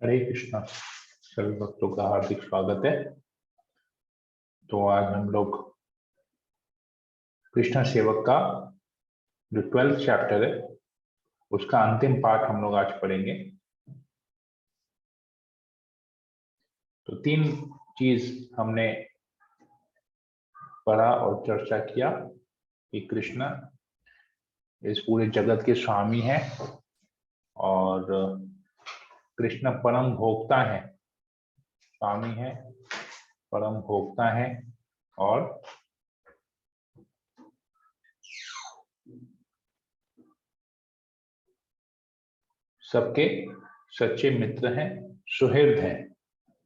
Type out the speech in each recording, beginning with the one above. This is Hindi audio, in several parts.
हरे कृष्णा। सभी भक्तों का हार्दिक स्वागत है। तो आज हम लोग कृष्ण सेवक का जो 12th चैप्टर है उसका अंतिम पार्ट हम लोग आज पढ़ेंगे। तो 3 चीज हमने पढ़ा और चर्चा किया कि कृष्ण इस पूरे जगत के स्वामी हैं और कृष्ण परम भोक्ता है, स्वामी है, परम भोक्ता है और सबके सच्चे मित्र हैं, सुहृद हैं।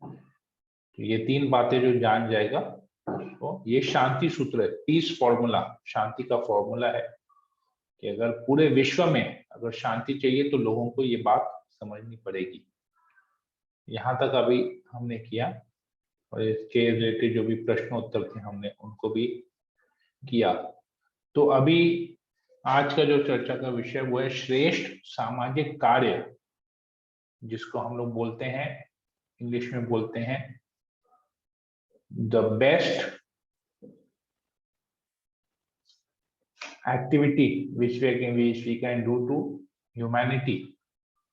तो ये 3 बातें जो जान जाएगा उसको, ये शांति सूत्र है, पीस फॉर्मूला, शांति का फॉर्मूला है कि अगर पूरे विश्व में अगर शांति चाहिए तो लोगों को ये बात समझनी पड़ेगी। यहाँ तक अभी हमने किया और इसके रिलेटेड जो भी प्रश्नोत्तर थे हमने उनको भी किया। तो अभी आज का जो चर्चा का विषय वो है श्रेष्ठ सामाजिक कार्य, जिसको हम लोग बोलते हैं, इंग्लिश में बोलते हैं the best activity which we can do to humanity.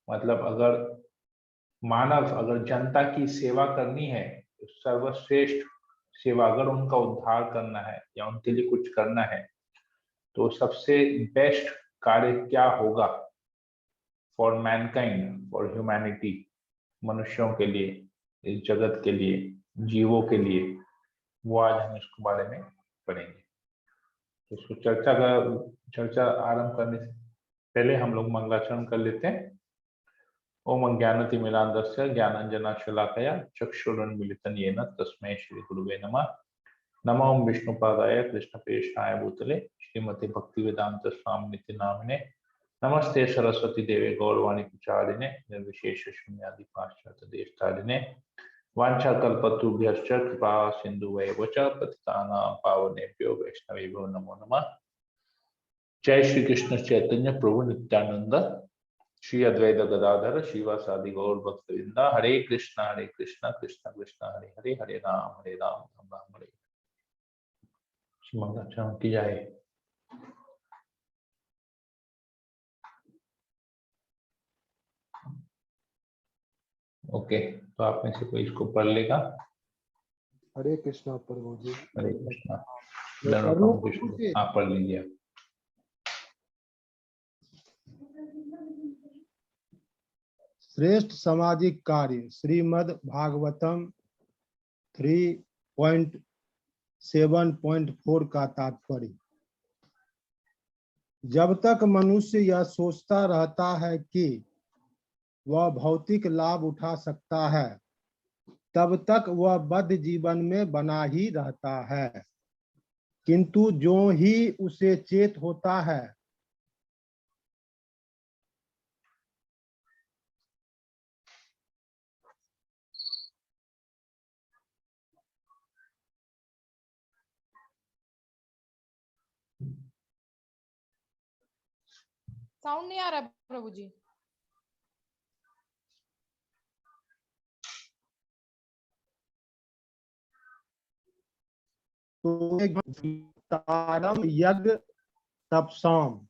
मतलब अगर मानव, अगर जनता की सेवा करनी है तो सर्वश्रेष्ठ सेवा, अगर उनका उद्धार करना है या उनके लिए कुछ करना है तो सबसे बेस्ट कार्य क्या होगा फॉर मैनकाइंड, फॉर ह्यूमैनिटी, मनुष्यों के लिए, इस जगत के लिए, जीवों के लिए, वो आज हम इसके बारे में पढ़ेंगे। तो इसको चर्चा आरंभ करने से पहले हम लोग मंगलाचरण कर लेते हैं। ओम अज्ञानतिमिरान्धस्य ज्ञानाञ्जनशलाकया चक्षुरुन्मीलितं येन तस्मै श्री गुरुवे नमः। नमो विष्णुपादाय कृष्णप्रेष्ठाय भूतले श्रीमते भक्तिवेदांत स्वामिनिति नामिने नमस्ते सरस्वती देवे गौरवाणी प्रचारिणे निर्विशेष शून्यादि पाश्चात्य देशतारिणे वाञ्छाकल्पतरुभ्यश्च कृपा सिन्धुवैव च पतितानां पावनेभ्यो वैष्णवेभ्यो नमो नमः। जय श्री कृष्ण चैतन्य प्रभु नित्यानंद, श्री अद्वैत गदाधर श्रीवासादि गौर भक्तवृंदा। हरे कृष्णा कृष्ण कृष्ण हरे हरे, हरे राम राम राम हरे। मंगलाचरण की जाए। ओके, तो आप में से कोई इसको पढ़ लेगा? हरे कृष्णा प्रभु जी। हरे कृष्णा। कृष्ण आप पढ़ लीजिए। श्रेष्ठ सामाजिक कार्य, श्रीमद् भागवतम 3.7.4 का तात्पर्य। जब तक मनुष्य यह सोचता रहता है कि वह भौतिक लाभ उठा सकता है, तब तक वह बद्ध जीवन में बना ही रहता है। किंतु जो ही उसे चेत होता है साउंड नहीं आ रहा प्रभु जी। तारम यज्ञ तपसाम,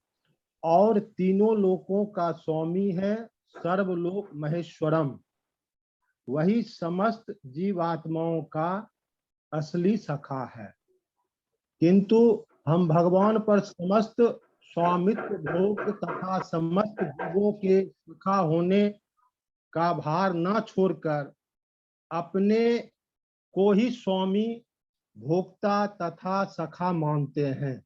और तीनों लोकों का स्वामी है, सर्वलोक महेश्वरम। वही समस्त जीवात्माओं का असली सखा है। किंतु हम भगवान पर समस्त स्वामित्व भोग तथा समस्त जीवों के सखा होने का भार न छोड़कर अपने को ही स्वामी, भोक्ता तथा सखा मानते हैं।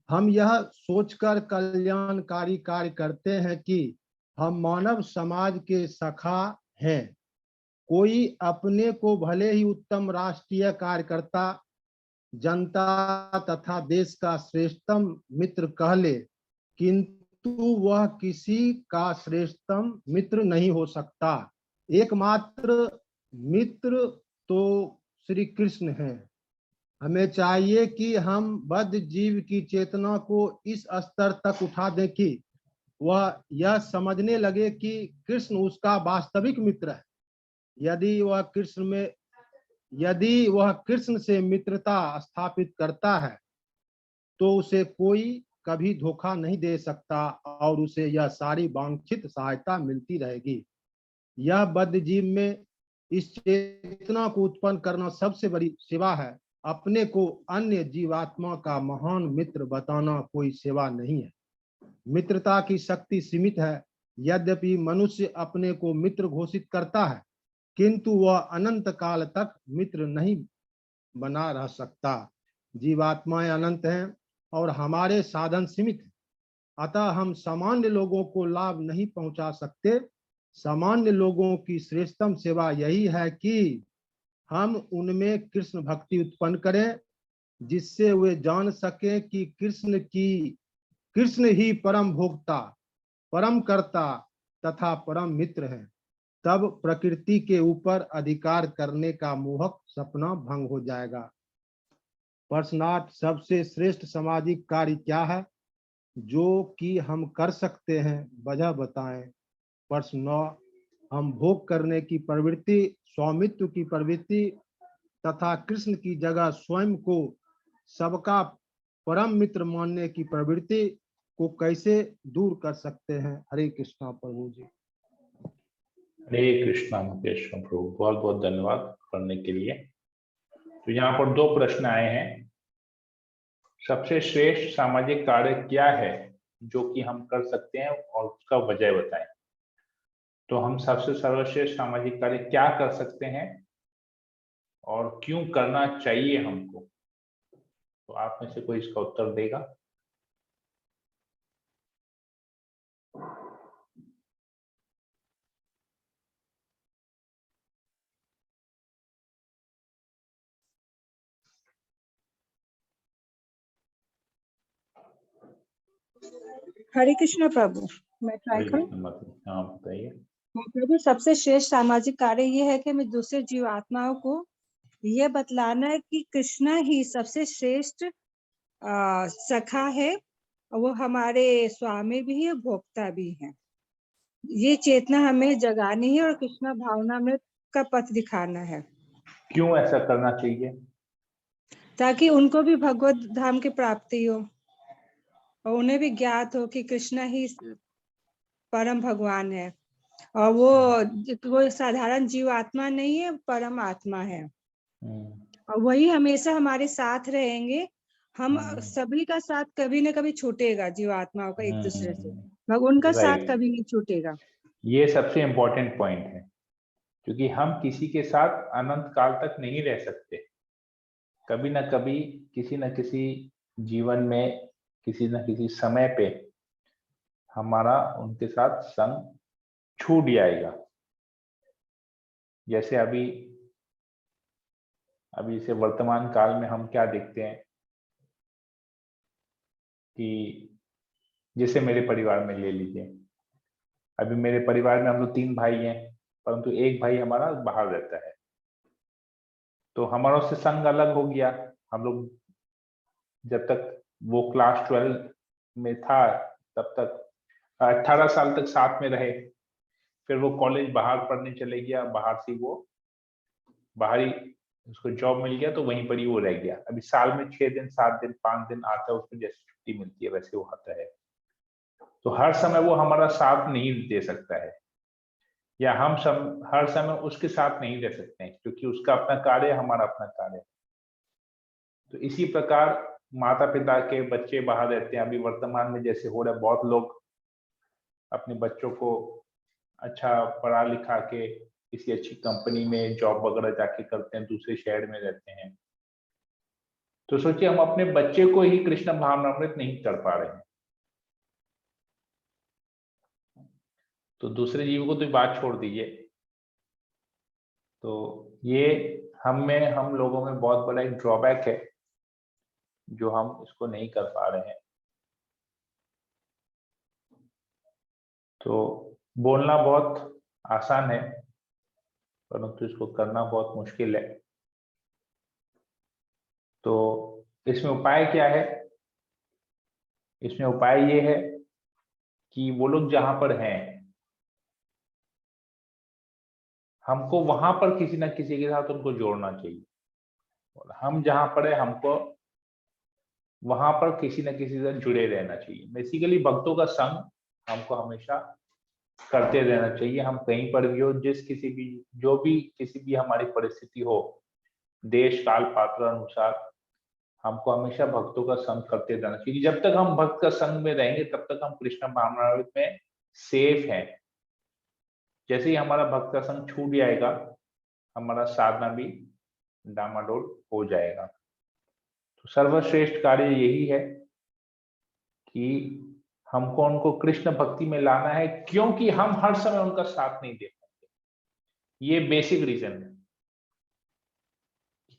हम यह सोचकर कल्याणकारी कार्य करते हैं कि हम मानव समाज के सखा हैं। कोई अपने को भले ही उत्तम राष्ट्रीय कार्यकर्ता, जनता तथा देश का श्रेष्ठतम मित्र कह ले, किंतु वह किसी का श्रेष्ठतम मित्र नहीं हो सकता। एकमात्र मित्र तो श्री कृष्ण हैं। हमें चाहिए कि हम बद्ध जीव की चेतना को इस स्तर तक उठा दें कि वह यह समझने लगे कि कृष्ण उसका वास्तविक मित्र है। यदि वह कृष्ण से मित्रता स्थापित करता है तो उसे कोई कभी धोखा नहीं दे सकता और उसे यह सारी वांछित सहायता मिलती रहेगी। यह बद्ध जीव में इस चेतना को उत्पन्न करना सबसे बड़ी सेवा है। अपने को अन्य जीवात्मा का महान मित्र बताना कोई सेवा नहीं है। मित्रता की शक्ति सीमित है। यद्यपि मनुष्य अपने को मित्र घोषित करता है, किंतु वह अनंत काल तक मित्र नहीं बना रह सकता। जीवात्माएं अनंत हैं और हमारे साधन सीमित हैं। अतः हम सामान्य लोगों को लाभ नहीं पहुंचा सकते। सामान्य लोगों की श्रेष्ठतम सेवा यही है कि हम उनमें कृष्ण भक्ति उत्पन्न करें, जिससे वे जान सकें कि कृष्ण ही परम भोक्ता, परम कर्ता तथा परम मित्र है। तब प्रकृति के ऊपर अधिकार करने का मोहक सपना भंग हो जाएगा। प्रश्न 8, सबसे श्रेष्ठ सामाजिक कार्य क्या है जो कि हम कर सकते हैं, वजह बताएं। प्रश्न 9, हम भोग करने की प्रवृत्ति, स्वामित्व की प्रवृत्ति तथा कृष्ण की जगह स्वयं को सबका परम मित्र मानने की प्रवृत्ति को कैसे दूर कर सकते हैं। हरे कृष्णा प्रभु जी। हरे कृष्णा मुकेश प्रभु, बहुत बहुत धन्यवाद पढ़ने के लिए। तो यहाँ पर 2 प्रश्न आए हैं। सबसे श्रेष्ठ सामाजिक कार्य क्या है जो कि हम कर सकते हैं और उसका वजह बताएं। तो हम सबसे सर्वश्रेष्ठ सामाजिक कार्य क्या कर सकते हैं और क्यों करना चाहिए हमको, तो आप में से कोई इसका उत्तर देगा? हरे कृष्ण प्रभु, मैं ट्राई करूं। हाँ बताइए। प्रभु, सबसे श्रेष्ठ सामाजिक कार्य ये है कि हमें दूसरे जीवात्माओं को ये बतलाना है कि कृष्ण ही सबसे श्रेष्ठ सखा है और वो हमारे स्वामी भी है, भोक्ता भी है। ये चेतना हमें जगानी है और कृष्ण भावना में का पथ दिखाना है। क्यों ऐसा करना चाहिए? ताकि उनको भी भगवत धाम की प्राप्ति हो और उन्हें भी ज्ञात हो कि कृष्ण ही परम भगवान है और वो साधारण जीवात्मा नहीं है, परम आत्मा है और वही हमेशा हमारे साथ रहेंगे। हम सभी का साथ कभी न कभी छूटेगा, जीवात्माओं का एक दूसरे से, उनका साथ कभी नहीं छूटेगा। ये सबसे इम्पोर्टेंट पॉइंट है, क्योंकि हम किसी के साथ अनंत काल तक नहीं रह सकते। कभी ना कभी किसी न किसी जीवन में, किसी न किसी समय पे हमारा उनके साथ संग छूट जाएगा। जैसे अभी इसे वर्तमान काल में हम क्या देखते हैं कि जैसे मेरे परिवार में ले लीजिए, अभी मेरे परिवार में हम लोग 3 भाई हैं, परंतु एक भाई हमारा बाहर रहता है, तो हमारा उससे संग अलग हो गया। हम लोग जब तक वो क्लास 12 में था तब तक 18 साल तक साथ में रहे। फिर वो कॉलेज बाहर पढ़ने चले गया, बाहर से वो बाहर ही उसको जॉब मिल गया, तो वहीं पर ही वो रह गया। अभी साल में 6 दिन 7 दिन 5 दिन आता है, उसको जैसे छुट्टी मिलती है वैसे वो आता है। तो हर समय वो हमारा साथ नहीं दे सकता है, या हम हर समय उसके साथ नहीं रह सकते हैं, क्योंकि उसका अपना कार्य है, हमारा अपना कार्य है। तो इसी प्रकार माता पिता के बच्चे बाहर रहते हैं। अभी वर्तमान में जैसे हो रहा है, बहुत लोग अपने बच्चों को अच्छा पढ़ा लिखा के किसी अच्छी कंपनी में जॉब वगैरह जाके करते हैं, दूसरे शहर में रहते हैं। तो सोचिए, हम अपने बच्चे को ही कृष्ण भावनामृत नहीं कर पा रहे हैं, तो दूसरे जीव को तो बात छोड़ दीजिए। तो ये हम लोगों में बहुत बड़ा एक ड्रॉबैक है, जो हम इसको नहीं कर पा रहे हैं। तो बोलना बहुत आसान है, परंतु इसको करना बहुत मुश्किल है। तो इसमें उपाय क्या है? इसमें उपाय ये है कि वो लोग जहां पर हैं हमको वहां पर किसी ना किसी के साथ उनको जोड़ना चाहिए, और हम जहां पर है हमको वहां पर किसी न किसी से जुड़े रहना चाहिए। बेसिकली भक्तों का संग हमको हमेशा करते रहना चाहिए। हम कहीं पर भी हो, किसी भी हमारी परिस्थिति हो, देश काल पात्र अनुसार हमको हमेशा भक्तों का संग करते रहना चाहिए। जब तक हम भक्त का संग में रहेंगे तब तक हम कृष्ण भावनामृत में सेफ हैं। जैसे ही हमारा भक्त का संग छूट जाएगा हमारा साधना भी डामाडोल हो जाएगा। तो सर्वश्रेष्ठ कार्य यही है कि हमको उनको कृष्ण भक्ति में लाना है, क्योंकि हम हर समय उनका साथ नहीं दे पाएंगे। ये बेसिक रीजन है।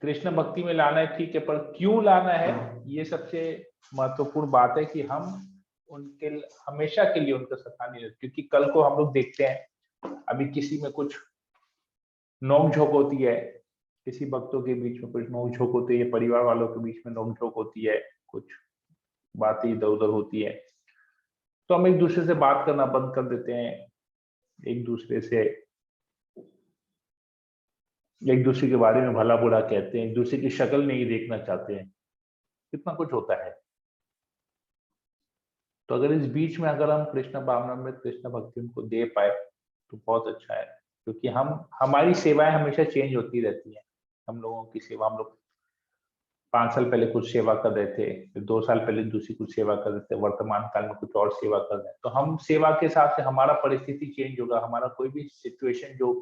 कृष्ण भक्ति में लाना है ठीक है, पर क्यों लाना है ये सबसे महत्वपूर्ण बात है कि हम उनके हमेशा के लिए उनका साथ नहीं देते। क्योंकि कल को हम लोग देखते हैं अभी किसी में कुछ नोक-झोंक होती है, किसी भक्तों के बीच में कुछ नोक-झोंक होती है, परिवार वालों के बीच में नोक-झोंक होती है, कुछ बातें इधर-उधर होती है, तो हम एक दूसरे से बात करना बंद कर देते हैं, एक दूसरे के बारे में भला बुरा कहते हैं, एक दूसरे की शक्ल नहीं देखना चाहते हैं, कितना कुछ होता है। तो अगर इस बीच में अगर हम कृष्ण भावनामृत कृष्ण भक्ति उनको दे पाए तो बहुत अच्छा है। क्योंकि हमारी सेवाएं हमेशा चेंज होती रहती हैं। हम लोगों की सेवा, हम लोग 5 साल पहले कुछ सेवा कर रहे थे, फिर 2 साल पहले दूसरी कुछ सेवा कर रहे थे, वर्तमान काल में कुछ और सेवा कर रहे हैं। तो हम सेवा के हिसाब से हमारा परिस्थिति चेंज होगा, हमारा कोई भी सिचुएशन जो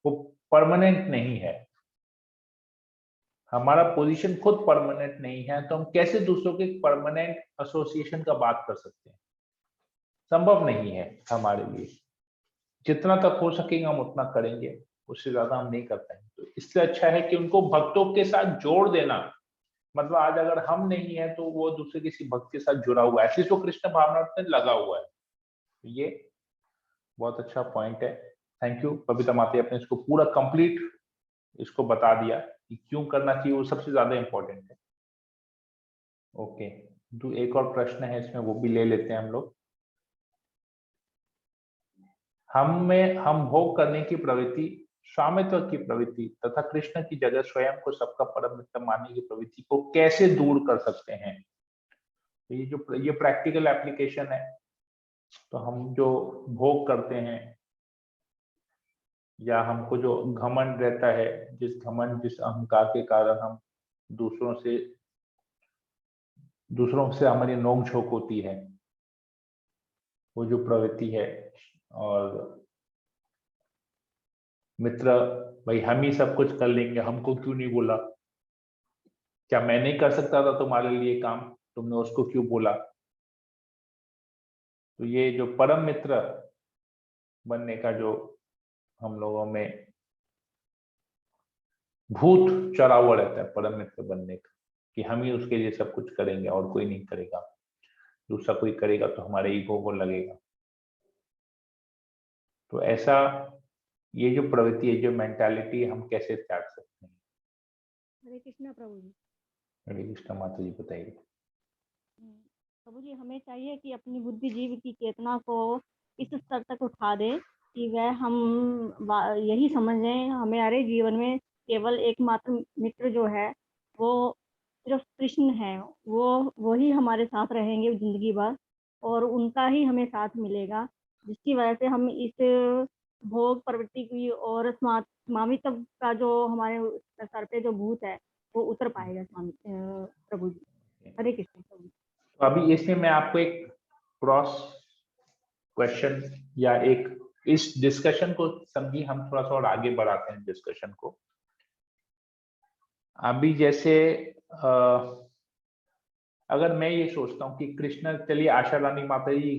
वो परमानेंट नहीं है, हमारा पोजीशन खुद परमानेंट नहीं है, तो हम कैसे दूसरों के परमानेंट एसोसिएशन का बात कर सकते हैं? संभव नहीं है हमारे लिए। जितना तक हो सकेगा हम उतना करेंगे, उससे ज्यादा हम नहीं कर पाएंगे। तो इससे अच्छा है कि उनको भक्तों के साथ जोड़ देना। मतलब आज अगर हम नहीं है तो वो दूसरे किसी भक्त के साथ जुड़ा हुआ है, ऐसे तो कृष्ण भावना में लगा हुआ है। ये बहुत अच्छा पॉइंट है। थैंक यू बबीता माता, आपने इसको पूरा कंप्लीट इसको बता दिया कि क्यों करना चाहिए, वो सबसे ज्यादा इंपॉर्टेंट है। ओके, तो एक और प्रश्न है इसमें, वो भी ले लेते हैं हम लोग। हम भोग करने की प्रवृत्ति, स्वामित्व की प्रवृत्ति तथा कृष्ण की जगह स्वयं को सबका परम मित्र मानने की प्रवृत्ति को कैसे दूर कर सकते हैं? तो ये प्रैक्टिकल एप्लीकेशन है। तो हम जो भोग करते हैं या हमको जो घमंड रहता है, जिस अहंकार के कारण हम दूसरों से हमारी नोक-झोंक होती है, वो जो प्रवृत्ति है, और मित्र भाई हम ही सब कुछ कर लेंगे, हमको क्यों नहीं बोला? क्या मैं नहीं कर सकता था तुम्हारे लिए काम, तुमने उसको क्यों बोला? तो ये जो परम मित्र बनने का जो हम लोगों में भूत चढ़ा हुआ रहता है परम मित्र बनने का, कि हम ही उसके लिए सब कुछ करेंगे और कोई नहीं करेगा, दूसरा कोई करेगा तो हमारे ईगो को लगेगा। तो ऐसा ये जो प्रवृत्ति है, जो मेंटालिटी, हम कैसे त्याग सकते हैं? हरे कृष्णा प्रभु जी। हरे कृष्णा माता जी, बताइए। प्रभु जी, हमें चाहिए कि अपनी बुद्धि जीव की चेतना को इस स्तर तक उठा दे कि वह यही समझें हमारे जीवन में केवल एकमात्र मित्र जो है वो सिर्फ कृष्ण है। वो ही हमारे साथ रहेंगे जिंदगी भर और उनका ही हमें साथ मिलेगा, जिसकी वजह से हम इस भोग प्रवृत्ति की और स्वामित्व का जो हमारे सर पे जो भूत है वो उतर पाएगा। प्रभु जी, हरे कृष्ण प्रभु जी। तो अभी इसमें मैं आपको एक क्रॉस क्वेश्चन या एक इस डिस्कशन को समझिए, हम थोड़ा सा और आगे बढ़ाते हैं डिस्कशन को। अभी जैसे अगर मैं ये सोचता हूँ कि कृष्ण, चलिए आशा रानी माता जी,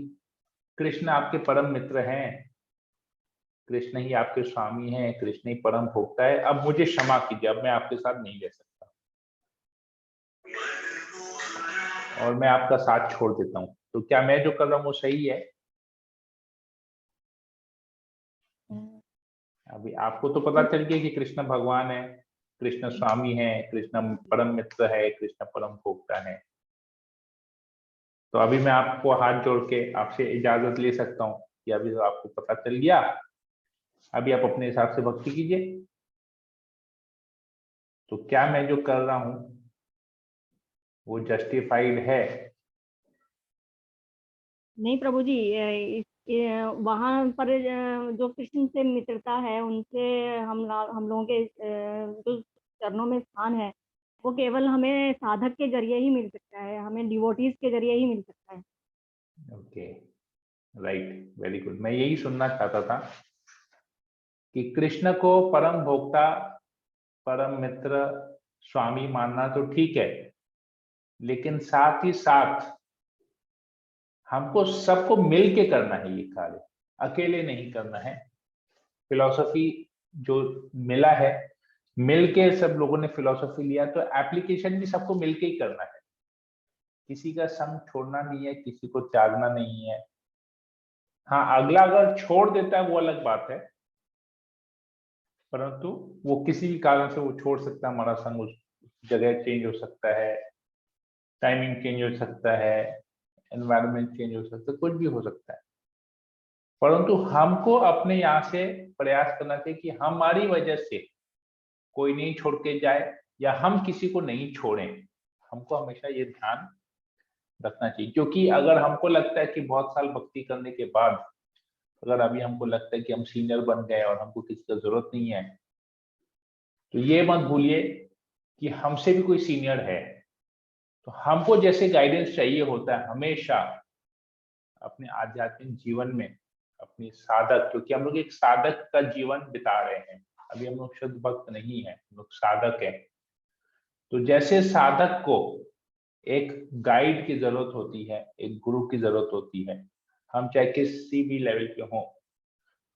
कृष्ण आपके परम मित्र हैं, कृष्ण ही आपके स्वामी हैं, कृष्ण ही परम भोक्ता है, अब मुझे क्षमा कीजिए, अब मैं आपके साथ नहीं रह सकता और मैं आपका साथ छोड़ देता हूँ। तो क्या मैं जो कर रहा हूँ वो सही है? अभी आपको तो पता चल गया कि कृष्ण भगवान है, कृष्ण स्वामी है, कृष्ण परम मित्र है, कृष्ण परम भोक्ता है। तो अभी मैं आपको हाथ जोड़ के आपसे इजाजत ले सकता हूँ कि अभी तो आपको पता चल गया, अभी आप अपने हिसाब से भक्ति कीजिए। तो क्या मैं जो कर रहा हूं वो जस्टिफाइड है? नहीं प्रभु जी, वहां पर जो कृष्ण से मित्रता है, उनसे हम लोगों के जो चरणों में स्थान है, वो केवल हमें साधक के जरिए ही मिल सकता है, हमें डिवोटीज के जरिए ही मिल सकता है। Okay, right, very good. मैं यही सुनना चाहता था कि कृष्ण को परम भोक्ता, परम मित्र, स्वामी मानना तो ठीक है, लेकिन साथ ही साथ हमको सबको मिल के करना है ये कार्य, अकेले नहीं करना है। फिलॉसफी जो मिला है, मिल के सब लोगों ने फिलॉसफी लिया, तो एप्लीकेशन भी सबको मिल के ही करना है। किसी का संग छोड़ना नहीं है, किसी को त्यागना नहीं है। हाँ, अगला अगर छोड़ देता है वो अलग बात है, परंतु वो किसी भी कारण से वो छोड़ सकता है हमारा संग, उस जगह चेंज हो सकता है, टाइमिंग चेंज हो सकता है, एनवायरनमेंट चेंज हो सकता है, कुछ भी हो सकता है। परंतु हमको अपने यहाँ से प्रयास करना चाहिए कि हमारी वजह से कोई नहीं छोड़ के जाए या हम किसी को नहीं छोड़ें। हमको हमेशा ये ध्यान रखना चाहिए, क्योंकि अगर हमको लगता है कि बहुत साल भक्ति करने के बाद अगर अभी हमको लगता है कि हम सीनियर बन गए और हमको किसी का जरूरत नहीं है, तो ये मत भूलिए कि हमसे भी कोई सीनियर है। तो हमको जैसे गाइडेंस चाहिए होता है हमेशा अपने आध्यात्मिक जीवन में, अपनी साधक, क्योंकि हम लोग एक साधक का जीवन बिता रहे हैं, अभी हम लोग शुद्ध भक्त नहीं है, हम लोग साधक है। तो जैसे साधक को एक गाइड की जरूरत होती है, एक गुरु की जरूरत होती है, हम चाहे किसी भी लेवल पे हों,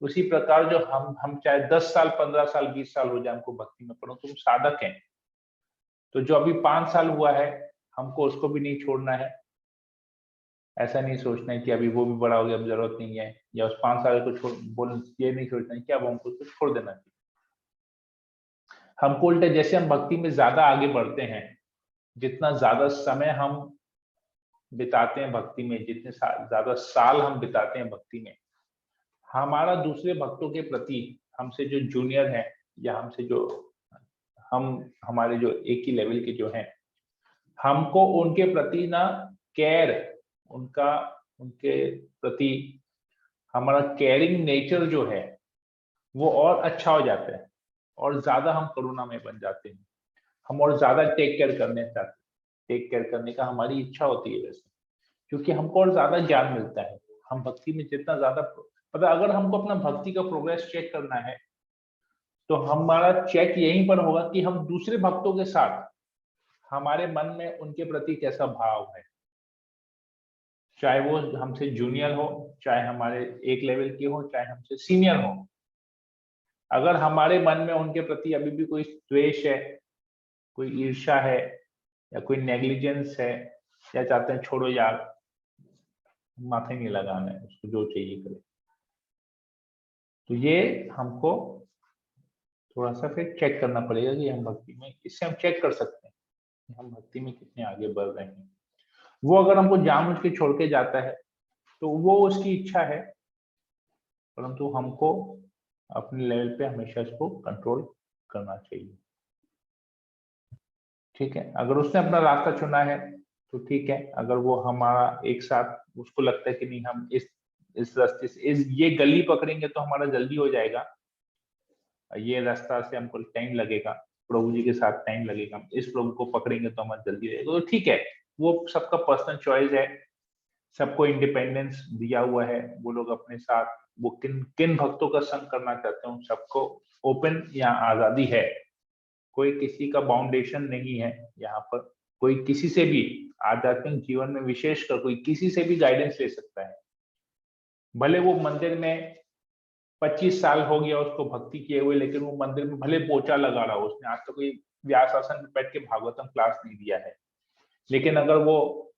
उसी प्रकार जो हम चाहे 10 साल 15 साल 20 साल हो जाए हमको भक्ति में, परंतु तुम साधक हैं, तो जो अभी 5 साल हुआ है हमको उसको भी नहीं छोड़ना है। ऐसा नहीं सोचना है कि अभी वो भी बड़ा हो गया, अब जरूरत नहीं है, या उस 5 साल को छोड़ बोल, ये नहीं सोचना है कि अब हमको उसको छोड़ देना चाहिए। हमको उल्टे, जैसे हम भक्ति में ज्यादा आगे बढ़ते हैं, जितना ज्यादा समय हम बिताते हैं भक्ति में, जितने ज्यादा साल हम बिताते हैं भक्ति में, हमारा दूसरे भक्तों के प्रति, हमसे जो जूनियर है या हमसे जो हमारे जो एक ही लेवल के जो हैं, हमको उनके प्रति ना केयर, उनके प्रति हमारा केयरिंग नेचर जो है वो और अच्छा हो जाता है, और ज्यादा हम करुणा में बन जाते हैं, हम और ज्यादा टेक केयर करने चाहते हैं, टेक केयर करने का हमारी इच्छा होती है वैसे, क्योंकि हमको और ज्यादा ज्ञान मिलता है। हम भक्ति में जितना ज्यादा, पता, अगर हमको अपना भक्ति का प्रोग्रेस चेक करना है तो हमारा चेक यहीं पर होगा कि हम दूसरे भक्तों के साथ हमारे मन में उनके प्रति कैसा भाव है, चाहे वो हमसे जूनियर हो, चाहे हमारे एक लेवल के हो, चाहे हमसे सीनियर हो। अगर हमारे मन में उनके प्रति अभी भी कोई द्वेष है, कोई ईर्ष्या है, या कोई नेग्लिजेंस है, या चाहते हैं छोड़ो यार, माथे नहीं लगाना है, उसको जो चाहिए करे, तो ये हमको थोड़ा सा फिर चेक करना पड़ेगा कि हम भक्ति में, इससे हम चेक कर सकते हैं कि हम भक्ति में कितने आगे बढ़ रहे हैं। वो अगर हमको जानबूझ के छोड़ के जाता है तो वो उसकी इच्छा है, परंतु हमको अपने लेवल पे हमेशा इसको कंट्रोल करना चाहिए। ठीक है, अगर उसने अपना रास्ता चुना है तो ठीक है, अगर वो हमारा एक साथ, उसको लगता है कि नहीं हम इस रास्ते से ये गली पकड़ेंगे तो हमारा जल्दी हो जाएगा, ये रास्ता से हमको टाइम लगेगा, प्रभु जी के साथ टाइम लगेगा, इस प्रभु को पकड़ेंगे तो हमारा जल्दी हो जाएगा, तो ठीक है, वो सबका पर्सनल चॉइस है, सबको इंडिपेंडेंस दिया हुआ है, वो लोग अपने साथ वो किन किन भक्तों का संग करना चाहते हैं, सबको ओपन यहाँ आजादी है, कोई किसी का बाउंडेशन नहीं है यहाँ पर, कोई किसी से भी आध्यात्मिक जीवन में विशेषकर कोई किसी से भी गाइडेंस ले सकता है। भले वो मंदिर में 25 साल हो गया उसको भक्ति किए हुए, लेकिन वो मंदिर में भले पोचा लगा रहा हो, उसने आज तक कोई व्यास आसन में बैठ के भागवतम क्लास नहीं दिया है, लेकिन अगर वो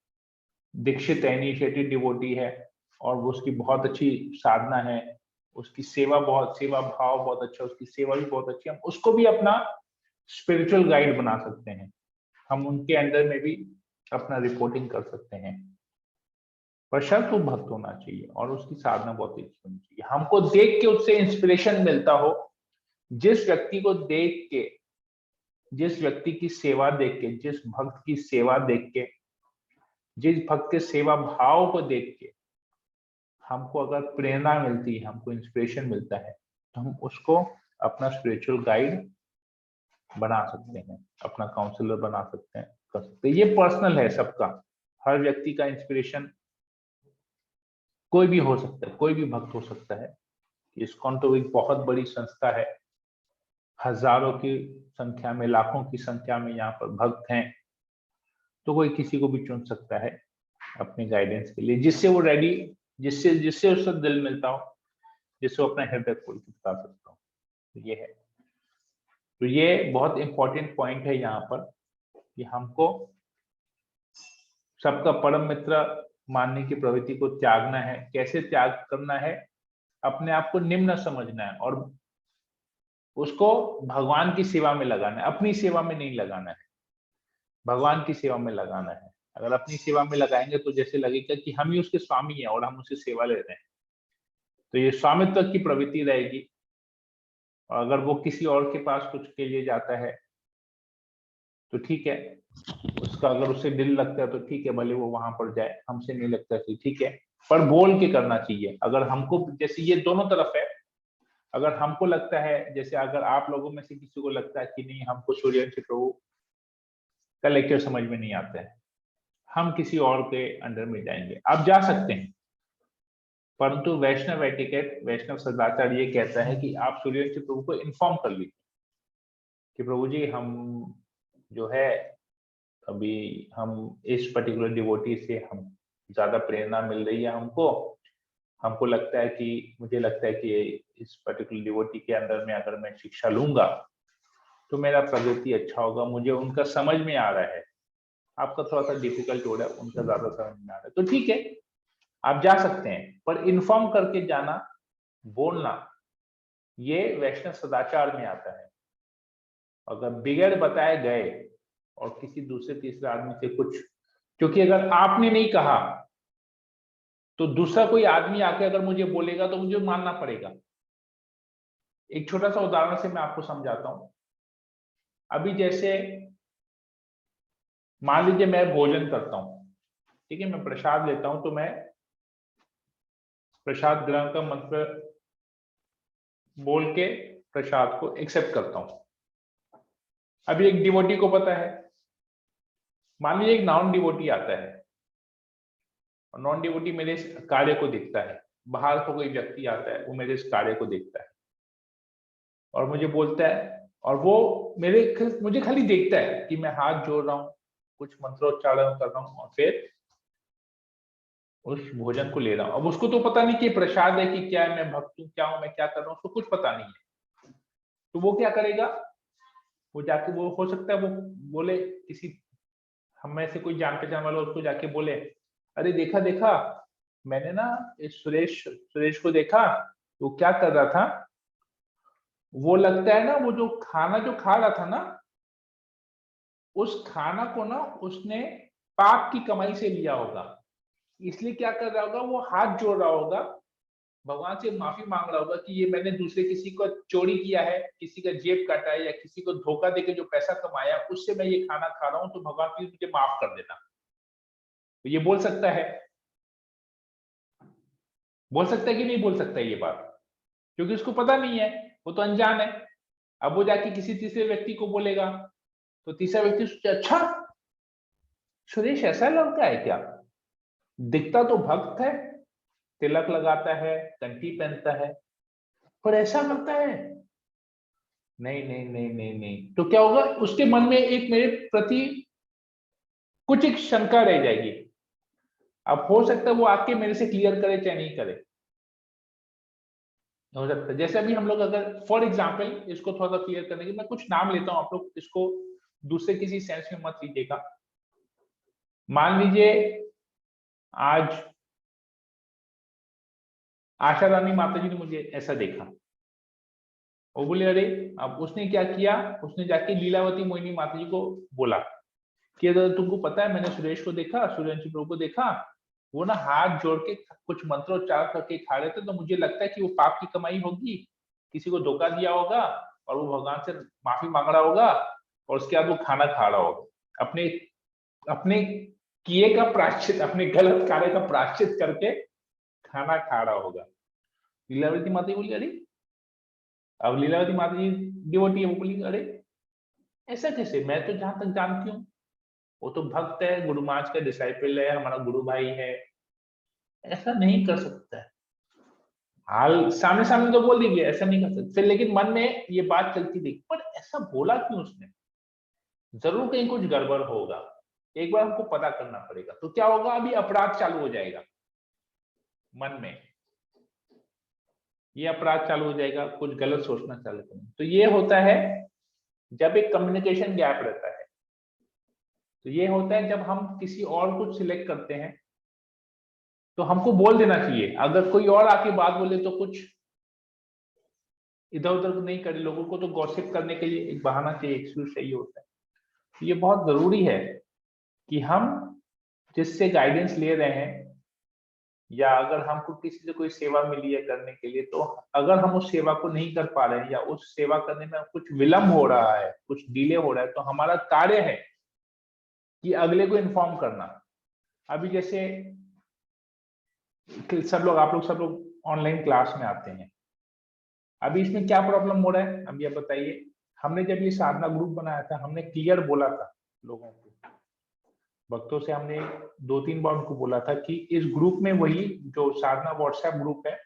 दीक्षित है, इनिशिएटेड डिवोटी है, और वो उसकी बहुत अच्छी साधना है, उसकी सेवा भाव बहुत अच्छा, उसकी सेवा भी बहुत अच्छी, हम उसको भी अपना स्पिरिचुअल गाइड बना सकते हैं, हम उनके अंडर में भी अपना रिपोर्टिंग कर सकते हैं। पर शर्त वो भक्त होना चाहिए और उसकी साधना बहुत अच्छी होनी चाहिए। हमको देख के उससे इंस्पिरेशन मिलता हो, जिस व्यक्ति को देख के, जिस व्यक्ति की सेवा देख के, जिस भक्त की सेवा देख के, जिस भक्त के सेवा भाव को देख के हमको अगर प्रेरणा मिलती है, हमको इंस्पिरेशन मिलता है, तो हम उसको अपना स्पिरिचुअल गाइड बना सकते हैं, अपना काउंसलर बना सकते हैं, कर सकते हैं। ये पर्सनल है सबका, हर व्यक्ति का इंस्पिरेशन कोई भी हो सकता है, कोई भी भक्त हो सकता है। इस्कॉन तो एक बहुत बड़ी संस्था है, हजारों की संख्या में, लाखों की संख्या में यहाँ पर भक्त हैं, तो कोई किसी को भी चुन सकता है अपने गाइडेंस के लिए, जिससे वो रेडी, जिससे जिससे उसका दिल मिलता हो, जिससे वो अपना हृदय खोल के बता सकता हो। तो ये है, तो ये बहुत इंपॉर्टेंट पॉइंट है यहाँ पर कि हमको सबका परम मित्र मानने की प्रवृत्ति को त्यागना है। कैसे त्याग करना है? अपने आप को निम्न समझना है और उसको भगवान की सेवा में लगाना है, अपनी सेवा में नहीं लगाना है, भगवान की सेवा में लगाना है। अगर अपनी सेवा में लगाएंगे तो जैसे लगेगा कि हम ही उसके स्वामी हैं और हम उससे सेवा ले रहे हैं, तो ये स्वामित्व की प्रवृत्ति रहेगी। और अगर वो किसी और के पास कुछ के लिए जाता है तो ठीक है, उसका अगर उसे दिल लगता है तो ठीक है, भले वो वहां पर जाए, हमसे नहीं लगता कि ठीक है, पर बोल के करना चाहिए। अगर हमको, जैसे ये दोनों तरफ है, अगर हमको लगता है, जैसे अगर आप लोगों में से किसी को लगता है कि नहीं हमको सूर्यवंशी प्रभु का लेक्चर समझ में नहीं आता है, हम किसी और के अंडर में जाएंगे, आप जा सकते हैं, परंतु वैष्णव एटिकेट, वैष्णव सदाचार ये कहता है कि आप सूर्यवंशी प्रभु को इन्फॉर्म कर लीजिए कि प्रभु जी हम जो है अभी हम इस पर्टिकुलर डिवोटी से हम ज्यादा प्रेरणा मिल रही है, हमको लगता है कि, मुझे लगता है कि इस पर्टिकुलर डिवोटी के अंदर में अगर मैं शिक्षा लूंगा तो मेरा प्रगति अच्छा होगा, मुझे उनका समझ में आ रहा है, आपका थोड़ा सा डिफिकल्ट हो रहा है, उनका ज्यादा समझ में आ रहा है, तो ठीक है आप जा सकते हैं, पर इन्फॉर्म करके जाना, बोलना, ये वैष्णव सदाचार में आता है। अगर बिगड़ बताए गए और किसी दूसरे तीसरे आदमी से कुछ, क्योंकि अगर आपने नहीं कहा तो दूसरा कोई आदमी आके अगर मुझे बोलेगा तो मुझे मानना पड़ेगा। एक छोटा सा उदाहरण से मैं आपको समझाता हूं। अभी जैसे मान लीजिए मैं भोजन करता हूं, ठीक है, मैं प्रसाद लेता हूं, तो मैं प्रसाद ग्रहण का मंत्र बोल के प्रसाद को एक्सेप्ट करता हूं। अभी एक डिवोटी को पता है, मान लीजिए एक नॉन डिवोटी आता है और नॉन डिवोटी मेरे इस कार्य को देखता है, बाहर को कोई व्यक्ति आता है, वो मेरे इस कार्य को देखता है और मुझे बोलता है, और वो मुझे खाली देखता है कि मैं हाथ जोड़ रहा हूं, कुछ मंत्रोच्चारण कर रहा हूं और फिर उस भोजन को ले रहा हूं। अब उसको तो पता नहीं कि प्रसाद है कि क्या है, मैं भक्त हूं, क्या हूं, मैं क्या कर रहा हूं, उसको कुछ पता नहीं है। तो वो क्या करेगा, वो जाके, वो हो सकता है वो बोले, किसी हम में से कोई जान पहचान वाला उसको जाके बोले, अरे देखा देखा मैंने ना इस सुरेश को देखा, वो क्या कर रहा था, वो लगता है ना वो जो खाना जो खा रहा था ना, उस खाना को ना उसने पाप की कमाई से लिया होगा, इसलिए क्या कर रहा होगा, वो हाथ जोड़ रहा होगा, भगवान से माफी मांग रहा होगा कि ये मैंने दूसरे किसी को चोरी किया है, किसी का जेब काटा है, या किसी को धोखा देके जो पैसा कमाया उससे मैं ये खाना खा रहा हूं, तो भगवान प्लीज मुझे माफ कर देना। तो ये बोल सकता है, बोल सकता है कि नहीं बोल सकता है ये बात, क्योंकि उसको पता नहीं है, वो तो अनजान है। अब वो जाके किसी तीसरे व्यक्ति को बोलेगा तो तीसरा व्यक्ति सोचे, अच्छा सुरेश ऐसा लड़का है क्या, दिखता तो भक्त है, तिलक लगाता है, कंठी पहनता है, पर ऐसा करता है, नहीं नहीं नहीं नहीं नहीं, तो क्या होगा, उसके मन में एक मेरे प्रति कुछ एक शंका रह जाएगी। अब हो सकता है वो आके मेरे से क्लियर करे चाहे नहीं करे, हो सकता है। जैसे अभी हम लोग अगर फॉर एग्जाम्पल इसको थोड़ा सा क्लियर करने की, मैं कुछ नाम लेता हूं, आप लोग इसको दूसरे किसी सेंस में मत लीजिएगा। मान लीजिए आज आशा रानी माता जी ने मुझे ऐसा देखा, वो बोले अरे, अब उसने क्या किया, उसने जाके लीलावती मोहिनी माता जी को बोला कि अगर तुमको पता है मैंने सुरेश को देखा, सूर्यवंशी प्रभु को देखा, वो ना हाथ जोड़ के कुछ मंत्रोच्चार करके खा रहे थे, तो मुझे लगता है कि वो पाप की कमाई होगी, किसी को धोखा दिया होगा और वो भगवान से माफी मांग रहा होगा और उसके बाद वो खाना खा रहा होगा, अपने अपने किए का प्रायश्चित, अपने गलत कार्य का प्रायश्चित करके खाना खा रहा होगा। लीलावती माता जी बोली, अरे, अब लीलावती माता जी डिवोटी है, वो बोली अरे ऐसा कैसे, मैं तो जहां तक जानती हूँ वो तो भक्त है, गुरु महाराज का डिसाइपल है, हमारा गुरु भाई है, ऐसा नहीं कर सकता है। हाल सामने सामने तो बोल दीजिए ऐसा नहीं कर सकते, लेकिन मन में ये बात चलती थी, पर ऐसा बोला क्यों उसने, जरूर कहीं कुछ गड़बड़ होगा, एक बार हमको पता करना पड़ेगा। तो क्या होगा, अभी अपराध चालू हो जाएगा मन में, ये अपराध चालू हो जाएगा, कुछ गलत सोचना चालू करेंगे। तो ये होता है जब एक कम्युनिकेशन गैप रहता है। तो ये होता है जब हम किसी और को सिलेक्ट करते हैं तो हमको बोल देना चाहिए, अगर कोई और आके बात बोले तो कुछ इधर उधर नहीं करे, लोगों को तो गॉसिप करने के लिए एक बहाना चाहिए, एक्सक्यूज चाहिए होता है। तो ये बहुत जरूरी है कि हम जिससे गाइडेंस ले रहे हैं या अगर हमको किसी से कोई सेवा मिली है करने के लिए, तो अगर हम उस सेवा को नहीं कर पा रहे हैं या उस सेवा करने में कुछ विलंब हो रहा है, कुछ डिले हो रहा है, तो हमारा कार्य है कि अगले को इन्फॉर्म करना। अभी जैसे सब लोग, आप लोग सब लोग ऑनलाइन क्लास में आते हैं, अभी इसमें क्या प्रॉब्लम हो रहा है, अब ये बताइए। हमने जब ये साधना ग्रुप बनाया था, हमने क्लियर बोला था लोगों को, भक्तों से हमने 2-3 बार उनको बोला था कि इस ग्रुप में वही जो साधना व्हाट्सएप ग्रुप है,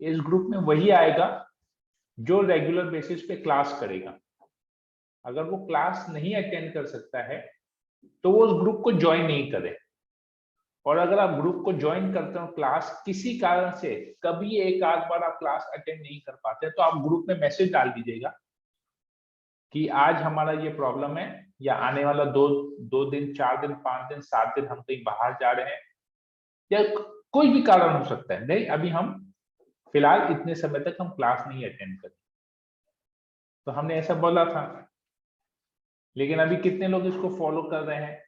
इस ग्रुप में वही आएगा जो रेगुलर बेसिस पे क्लास करेगा। अगर वो क्लास नहीं अटेंड कर सकता है तो वो उस ग्रुप को ज्वाइन नहीं करे, और अगर आप ग्रुप को ज्वाइन करते हो, क्लास किसी कारण से कभी एक आध बार आप क्लास अटेंड नहीं कर पाते, तो आप ग्रुप में मैसेज डाल दीजिएगा कि आज हमारा ये प्रॉब्लम है, या आने वाला 2 दिन 4 दिन 5 दिन 7 दिन हम कहीं बाहर जा रहे हैं, या कोई भी कारण हो सकता है, नहीं अभी हम फिलहाल इतने समय तक हम क्लास नहीं अटेंड करें। तो हमने ऐसा बोला था, लेकिन अभी कितने लोग इसको फॉलो कर रहे हैं?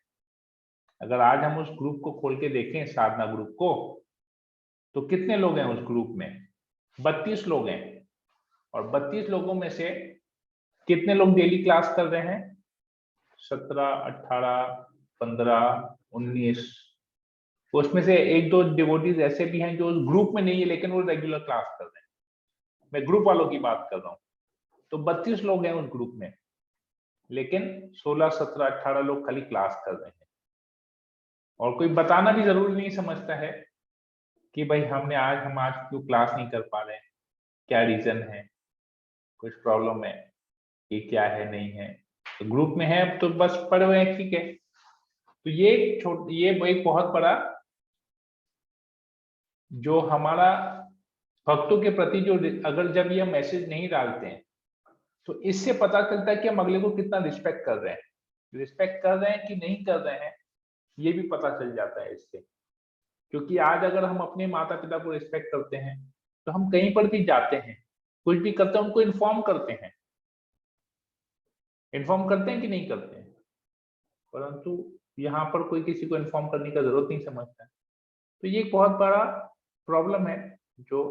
अगर आज हम उस ग्रुप को खोल के देखें, साधना ग्रुप को, तो कितने लोग हैं उस ग्रुप में? 32 लोग हैं, और 32 लोगों में से कितने लोग डेली क्लास कर रहे हैं? 17, 18, 15, 19। उसमें से 1-2 डिवोटीज ऐसे भी हैं जो उस ग्रुप में नहीं है, लेकिन वो रेगुलर क्लास कर रहे हैं। मैं ग्रुप वालों की बात कर रहा हूँ। तो 32 लोग हैं उस ग्रुप में, लेकिन 16, 17, 18 लोग खाली क्लास कर रहे हैं। और कोई बताना भी जरूरी नहीं समझता है कि भाई हम आज क्यों क्लास नहीं कर पा रहे हैं, क्या रीजन है, कुछ प्रॉब्लम है, ये क्या है नहीं है। तो ग्रुप में है तो बस पढ़े हुए हैं, ठीक है। तो ये एक बहुत बड़ा जो हमारा भक्तों के प्रति जो, अगर जब ये मैसेज नहीं डालते हैं तो इससे पता चलता है कि हम अगले को कितना रिस्पेक्ट कर रहे हैं, रिस्पेक्ट कर रहे हैं कि नहीं कर रहे हैं, ये भी पता चल जाता है इससे। क्योंकि आज अगर हम अपने माता पिता को रिस्पेक्ट करते हैं तो हम कहीं पर भी जाते हैं, कुछ भी करते हैं, उनको इन्फॉर्म करते हैं। इन्फॉर्म करते हैं कि नहीं करते हैं? परंतु यहाँ पर कोई किसी को इन्फॉर्म करने का जरूरत नहीं समझता है। तो ये एक बहुत बड़ा प्रॉब्लम है जो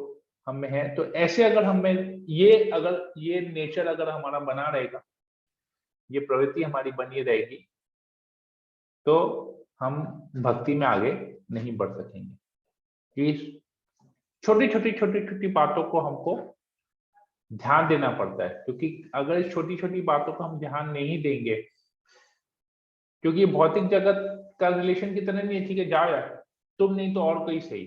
हम में है। तो ऐसे अगर हमें ये नेचर अगर हमारा बना रहेगा, ये प्रवृत्ति हमारी बनी रहेगी, तो हम भक्ति में आगे नहीं बढ़ सकेंगे। कि छोटी छोटी बातों को हमको ध्यान देना पड़ता है, क्योंकि अगर इस छोटी छोटी बातों को हम ध्यान नहीं देंगे, क्योंकि ये भौतिक जगत का रिलेशन की तरह नहीं है, ठीक है जाओ यार, तुम नहीं तो और कोई सही।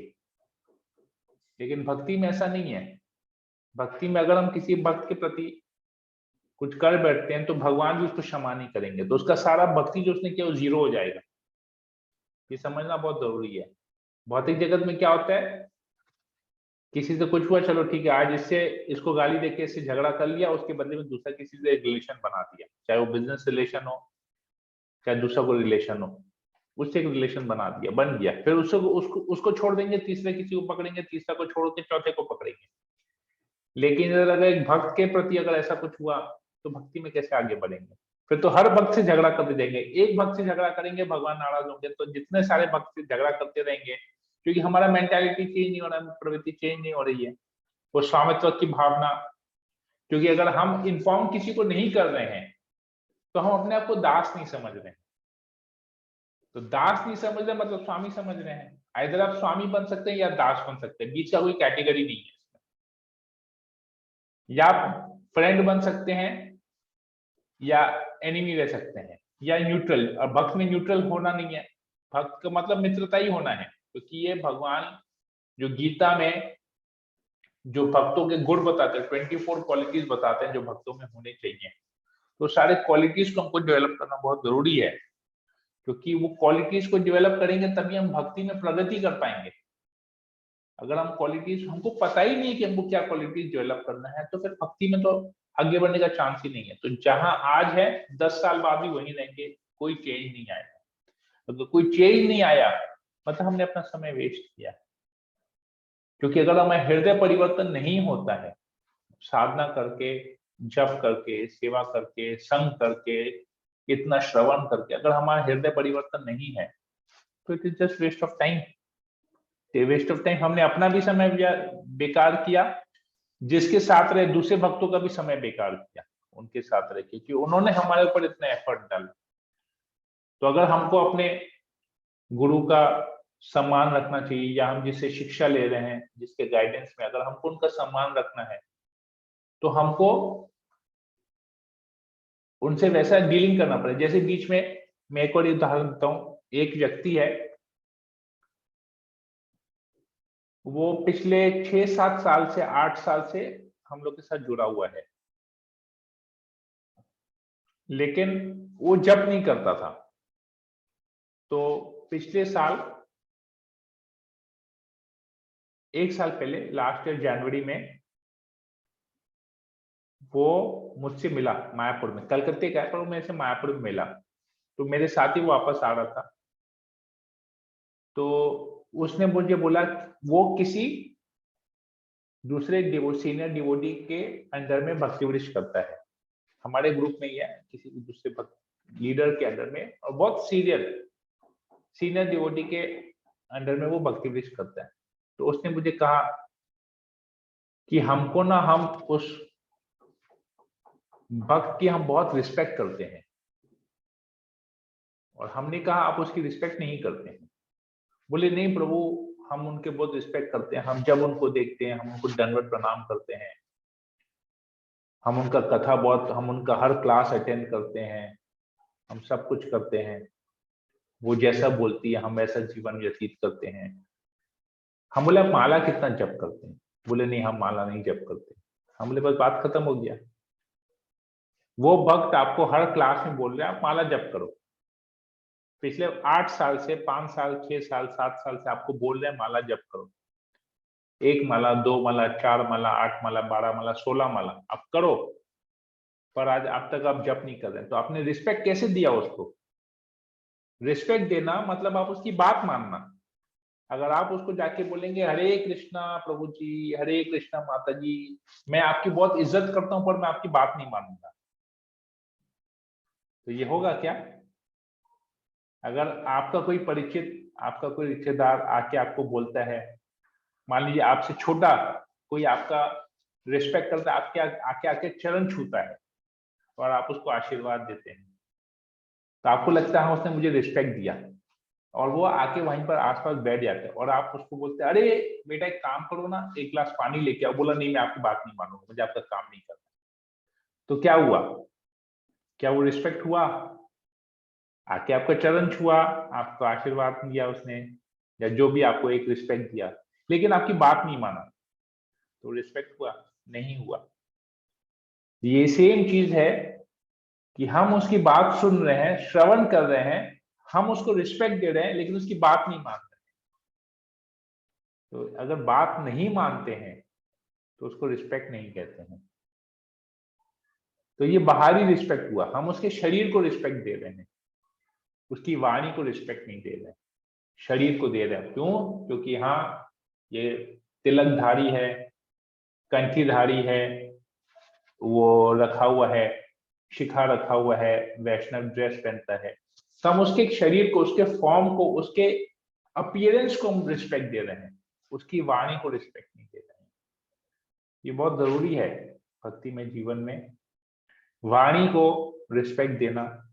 लेकिन भक्ति में ऐसा नहीं है। भक्ति में अगर हम किसी भक्त के प्रति कुछ कर बैठते हैं तो भगवान भी उसको क्षमा नहीं करेंगे, तो उसका सारा भक्ति जो उसने किया वो जीरो हो जाएगा। ये समझना बहुत जरूरी है। भौतिक जगत में क्या होता है, किसी से कुछ हुआ, चलो ठीक है, आज इसको गाली देके इससे झगड़ा कर लिया, उसके बदले में दूसरा किसी से एक रिलेशन बना दिया, चाहे वो बिजनेस रिलेशन हो चाहे दूसरा कोई रिलेशन हो, उससे एक रिलेशन बना दिया, बन गया, फिर उसको छोड़ देंगे, तीसरे किसी को पकड़ेंगे, तीसरा को छोड़ के चौथे को पकड़ेंगे। लेकिन अगर एक भक्त के प्रति अगर ऐसा कुछ हुआ तो भक्ति में कैसे आगे बढ़ेंगे? फिर तो हर भक्त से झगड़ा करते देंगे। एक भक्त से झगड़ा करेंगे भगवान नाराज होंगे, तो जितने सारे भक्त से झगड़ा करते रहेंगे, क्योंकि हमारा मेंटालिटी चेंज नहीं हो रहा है, प्रवृत्ति चेंज नहीं हो रही है, वो स्वामित्व की भावना। क्योंकि अगर हम इन्फॉर्म किसी को नहीं कर रहे हैं तो हम अपने आप को दास नहीं समझ रहे हैं। तो दास नहीं समझ रहे मतलब स्वामी समझ रहे हैं। इधर आप स्वामी बन सकते हैं या दास बन सकते हैं, बीच का कोई कैटेगरी नहीं है। या आप फ्रेंड बन सकते हैं या एनिमी रह सकते हैं, या न्यूट्रल। और भक्त में न्यूट्रल होना नहीं है, भक्त का मतलब मित्रता ही होना है। क्योंकि ये भगवान जो गीता में जो भक्तों के गुण बताते हैं, 24 क्वालिटीज बताते हैं जो भक्तों में होने चाहिए, तो सारे क्वालिटीज को हमको डेवलप करना बहुत जरूरी है। क्योंकि वो क्वालिटीज को डेवलप करेंगे तभी हम भक्ति में प्रगति कर पाएंगे। अगर हम क्वालिटीज, हमको पता ही नहीं है कि हमको क्या क्वालिटीज डेवलप करना है, तो फिर भक्ति में तो आगे बढ़ने का चांस ही नहीं है। तो जहां आज है 10 साल बाद भी वहीं रहेंगे, कोई चेंज नहीं आएगा। अगर कोई चेंज नहीं आया मतलब हमने अपना समय वेस्ट किया। क्योंकि अगर हमें हृदय परिवर्तन नहीं होता है, साधना करके, जप करके, सेवा करके, संग करके, इतना श्रवण करके, अगर हमारा हृदय परिवर्तन नहीं है तो it is just waste of time. Waste of time. हमने अपना भी समय बेकार किया, जिसके साथ रहे दूसरे भक्तों का भी समय बेकार किया उनके साथ रह, क्योंकि उन्होंने हमारे ऊपर इतना एफर्ट डाला। तो अगर हमको अपने गुरु का सम्मान रखना चाहिए, या हम जिससे शिक्षा ले रहे हैं, जिसके गाइडेंस में अगर हमको उनका सम्मान रखना है, तो हमको उनसे वैसा डीलिंग करना पड़ेगा। जैसे बीच में मैं एक और उदाहरण देता हूँ। एक व्यक्ति है, वो पिछले 6-7 साल से 8 साल से हम लोग के साथ जुड़ा हुआ है, लेकिन वो जप नहीं करता था। तो पिछले साल, 1 साल पहले, लास्ट ईयर जनवरी में, वो मुझसे मिला मायापुर में। कलकत्ते का है पर वो मेरे से मायापुर में मिला, तो मेरे साथ ही वापस आ रहा था। तो उसने मुझे बोला वो किसी दूसरे सीनियर डिवोटी के अंडर में भक्ति वृक्ष करता है, हमारे ग्रुप में ही है, किसी दूसरे लीडर के अंडर में, और बहुत सीनियर डिवोटी के अंडर में वो भक्ति वृक्ष करता है। तो उसने मुझे कहा कि हमको ना, हम उस भक्त की हम बहुत रिस्पेक्ट करते हैं। और हमने कहा आप उसकी रिस्पेक्ट नहीं करते हैं। बोले नहीं प्रभु, हम उनके बहुत रिस्पेक्ट करते हैं, हम जब उनको देखते हैं हम उनको दंडवत प्रणाम करते हैं, हम उनका कथा बहुत, हम उनका हर क्लास अटेंड करते हैं, हम सब कुछ करते हैं, वो जैसा बोलती है हम वैसा जीवन व्यतीत करते हैं। हम बोले आप माला कितना जप करते हैं? बोले नहीं हम माला नहीं जप करते। हम बोले बस बात खत्म हो गया। वो भक्त आपको हर क्लास में बोल रहे हैं आप माला जप करो, पिछले 8 साल से, 5 साल, 6 साल, 7 साल से आपको बोल रहे हैं माला जप करो। 1 माला, 2 माला, 4 माला, 8 माला, 12 माला, 16 माला आप करो, पर आज अब तक आप जप नहीं कर रहे हैं। तो आपने रिस्पेक्ट कैसे दिया उसको? रिस्पेक्ट देना मतलब आप उसकी बात मानना। अगर आप उसको जाके बोलेंगे हरे कृष्णा प्रभु जी, हरे कृष्णा माता जी, मैं आपकी बहुत इज्जत करता हूं पर मैं आपकी बात नहीं मानूंगा, तो ये होगा क्या? अगर आपका कोई परिचित, आपका कोई रिश्तेदार आके आपको बोलता है, मान लीजिए आपसे छोटा कोई आपका रिस्पेक्ट करता है, आपके आके आके चरण छूता है और आप उसको आशीर्वाद देते हैं, तो आपको लगता है उसने मुझे रिस्पेक्ट दिया, और वो आके वहीं पर आसपास बैठ जाते हैं और आप उसको बोलते हैं अरे बेटा एक काम करो ना, एक गिलास पानी लेके आओ। बोला नहीं मैं आपकी बात नहीं मानूंगा, मुझे आपका काम नहीं करना। तो क्या हुआ? क्या वो रिस्पेक्ट हुआ? आके आपका चरण छुआ, आपको आशीर्वाद दिया उसने, या जो भी आपको एक रिस्पेक्ट दिया, लेकिन आपकी बात नहीं माना, तो रिस्पेक्ट हुआ? नहीं हुआ। ये सेम चीज है कि हम उसकी बात सुन रहे हैं, श्रवण कर रहे हैं, हम उसको रिस्पेक्ट दे रहे हैं, लेकिन उसकी बात नहीं मान रहे। तो अगर बात नहीं मानते हैं तो उसको रिस्पेक्ट नहीं कहते हैं। तो ये बाहरी रिस्पेक्ट हुआ, हम उसके शरीर को रिस्पेक्ट दे रहे हैं, उसकी वाणी को रिस्पेक्ट नहीं दे रहे, शरीर को दे रहे हैं। क्यों? क्योंकि हाँ ये तिलकधारी है, कंठीधारी है, वो रखा हुआ है, शिखा रखा हुआ है, वैष्णव ड्रेस पहनता है, तो हम उसके शरीर को, उसके फॉर्म को, उसके अपीयरेंस को हम रिस्पेक्ट दे रहे हैं, उसकी वाणी को रिस्पेक्ट नहीं दे रहे हैं। ये बहुत जरूरी है भक्ति में, जीवन में वाणी को रिस्पेक्ट देना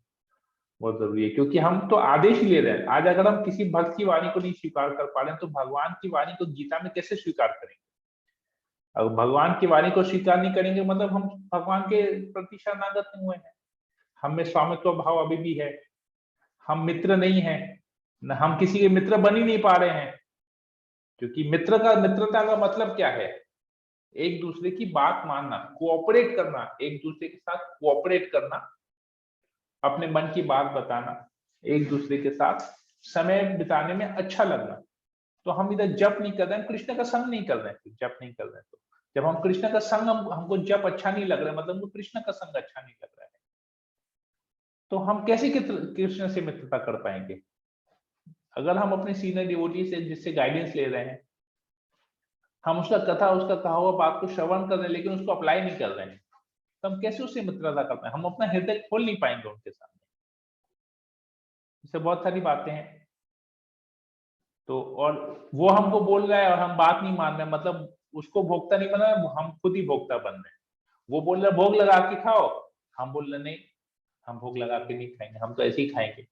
बहुत जरूरी है, क्योंकि हम तो आदेश ले रहे हैं। आज अगर हम किसी भक्त की वाणी को नहीं स्वीकार कर पा रहे हैं, तो भगवान की वाणी को गीता में कैसे स्वीकार करेंगे? अगर भगवान की वाणी को स्वीकार नहीं करेंगे, मतलब हम भगवान के प्रति शरणागत नहीं हुए हैं, हम में स्वामित्व भाव अभी भी है, हम मित्र नहीं है, न हम किसी के मित्र बन ही नहीं पा रहे हैं। क्योंकि मित्रता का मतलब क्या है? एक दूसरे की बात मानना, कोऑपरेट करना, एक दूसरे के साथ कोऑपरेट करना, अपने मन की बात बताना, एक दूसरे के साथ समय बिताने में अच्छा लगना। तो हम इधर जप नहीं कर रहे हैं, कृष्ण का संग नहीं कर रहे हैं, जप नहीं कर रहे हैं। तो जब हम कृष्ण का संग, हमको जप अच्छा नहीं लग रहा है, मतलब हमको कृष्ण का संग अच्छा नहीं लग रहा है, तो हम कैसे कृष्ण से मित्रता कर पाएंगे? अगर हम अपने सीनियर डिवोटी से, जिससे गाइडेंस ले रहे हैं, हम उसका कथा, उसका कहा हुआ बात को श्रवण कर रहे हैं, लेकिन उसको अप्लाई नहीं कर रहे हैं, तो हम कैसे उससे मित्रता कर पाएंगे? हम अपना हृदय खोल नहीं पाएंगे उनके सामने। इससे बहुत सारी बातें हैं। तो और वो हमको बोल रहा है और हम बात नहीं मान रहे, मतलब उसको भोक्ता नहीं बना है, हम खुद ही भोक्ता बन रहे हैं। वो बोल रहा है भोग लगा के खाओ, हम बोल रहे नहीं, हम भोग लगा के नहीं खाएंगे, हम तो ऐसे ही खाएंगे।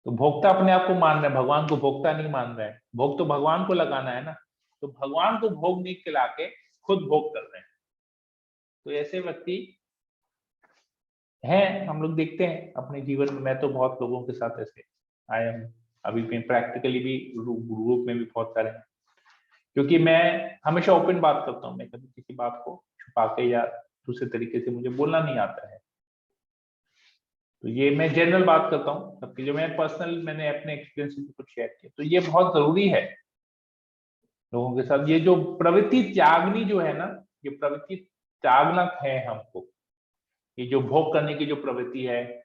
तो भोक्ता अपने आप को मान रहे हैं, भगवान को भोक्ता नहीं मान रहे हैं। भोग तो भगवान को लगाना है ना, तो भगवान को भोग नहीं खिला के खुद भोग कर रहे हैं। तो ऐसे व्यक्ति हैं, हम लोग देखते हैं अपने जीवन में। मैं तो बहुत लोगों के साथ ऐसे आया हूँ, अभी भी प्रैक्टिकली भी, ग्रुप में भी बहुत सारे हैं। क्योंकि मैं हमेशा ओपन बात करता हूँ, मैं कभी किसी बात को छुपा के या दूसरे तरीके से मुझे बोलना नहीं आता है। तो ये मैं जनरल बात करता हूँ सबकी, जो मैं पर्सनल, मैंने अपने एक्सपीरियंस से कुछ शेयर किया। तो ये बहुत जरूरी है लोगों के साथ। ये जो प्रवृत्ति त्यागनी जो है ना, ये प्रवृत्ति त्यागना है हमको। ये जो भोग करने की जो प्रवृत्ति है,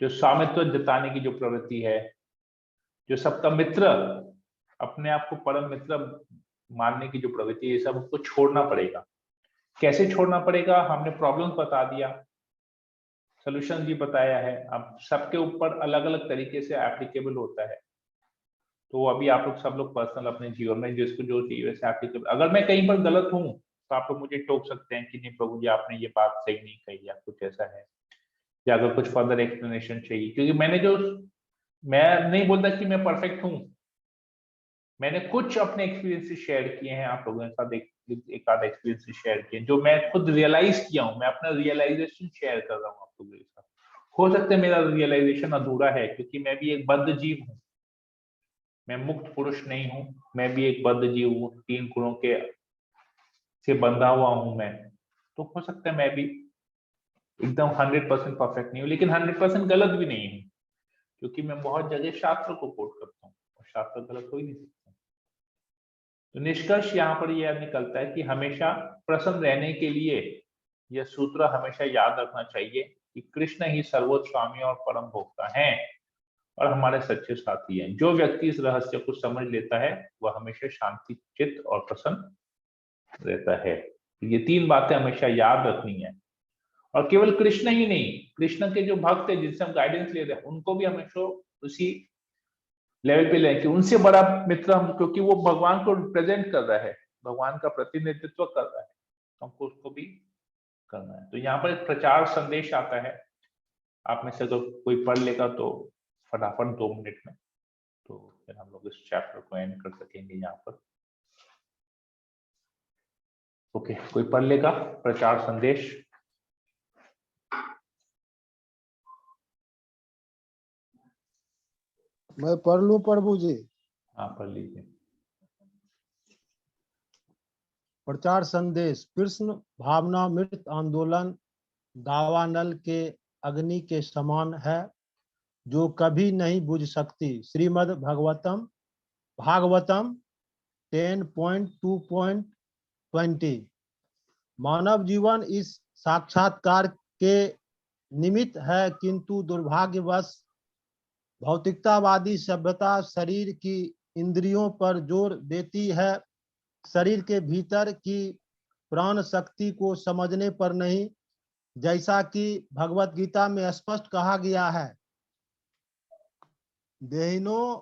जो स्वामित्व जताने की जो प्रवृत्ति है, जो सबका मित्र, अपने आप को परम मित्र मानने की जो प्रवृत्ति है, ये सब हमको छोड़ना पड़ेगा। कैसे छोड़ना पड़ेगा? हमने प्रॉब्लम बता दिया, सोल्यूशन भी बताया है। अब सबके ऊपर अलग अलग तरीके से एप्लीकेबल होता है। तो अभी आप लोग सब लोग पर्सनल अपने जीवन में जिसको जो चाहिए वैसे एप्लीकेबल। अगर मैं कहीं पर गलत हूँ तो आप लोग मुझे टोक सकते हैं कि नहीं प्रभु जी, आपने ये बात सही नहीं कही, या कुछ ऐसा है, या अगर कुछ फर्दर एक्सप्लेनेशन चाहिए। क्योंकि मैं नहीं बोलता कि मैं परफेक्ट हूँ, मैंने कुछ अपने एक्सपीरियंसेस शेयर किए हैं आप लोगों के साथ, एक आध एक्सपीरियंसेस शेयर किए जो मैं खुद रियलाइज किया हूँ। मैं अपना रियलाइजेशन शेयर कर रहा हूँ आप लोगों के साथ। हो सकता है मेरा रियलाइजेशन अधूरा है, क्योंकि मैं भी एक बद्ध जीव हूँ, मैं मुक्त पुरुष नहीं हूँ, मैं भी एक बद्ध जीव हूँ, 3 गुणों के से बंधा हुआ हूँ मैं। तो हो सकता है मैं भी एकदम 100% परफेक्ट नहीं हूँ, लेकिन 100% गलत भी नहीं हूँ, क्योंकि मैं बहुत जगह शास्त्र को कोट करता हूँ और शास्त्र गलत हो ही नहीं सकता। तो निष्कर्ष यहाँ पर यह निकलता है कि हमेशा प्रसन्न रहने के लिए यह सूत्र हमेशा याद रखना चाहिए कि कृष्ण ही सर्वोच्च स्वामी और परम भोक्ता हैं और हमारे सच्चे साथी हैं। जो व्यक्ति इस रहस्य को समझ लेता है वह हमेशा शांति चित्त और प्रसन्न रहता है। ये 3 बातें हमेशा याद रखनी है। और केवल कृष्ण ही नहीं, कृष्ण के जो भक्त है जिनसे हम गाइडेंस ले रहे हैं, उनको भी हमेशा उसी लेवल पे ले, कि उनसे बड़ा मित्र हम, क्योंकि वो भगवान को रिप्रेजेंट कर रहा है, भगवान का प्रतिनिधित्व कर रहा है, हमको उसको भी करना है। तो यहाँ पर एक प्रचार संदेश आता है, आप में से अगर कोई पढ़ लेगा तो फटाफट 2 मिनट में, तो फिर हम लोग इस चैप्टर को एंड कर सकेंगे यहाँ पर। ओके, कोई पढ़ लेगा प्रचार संदेश? मैं पढ़ लूं प्रभु जी? हाँ, पढ़ लीजिए। प्रचार संदेश। कृष्ण भावनामृत आंदोलन दावानल के अग्नि के समान है जो कभी नहीं बुझ सकती। श्रीमद् भागवतम 10.2.20। मानव जीवन इस साक्षात्कार के निमित्त है, किंतु दुर्भाग्यवश भौतिकतावादी सभ्यता शरीर की इंद्रियों पर जोर देती है, शरीर के भीतर की प्राण शक्ति को समझने पर नहीं। जैसा कि भगवत गीता में स्पष्ट कहा गया है, देहिनो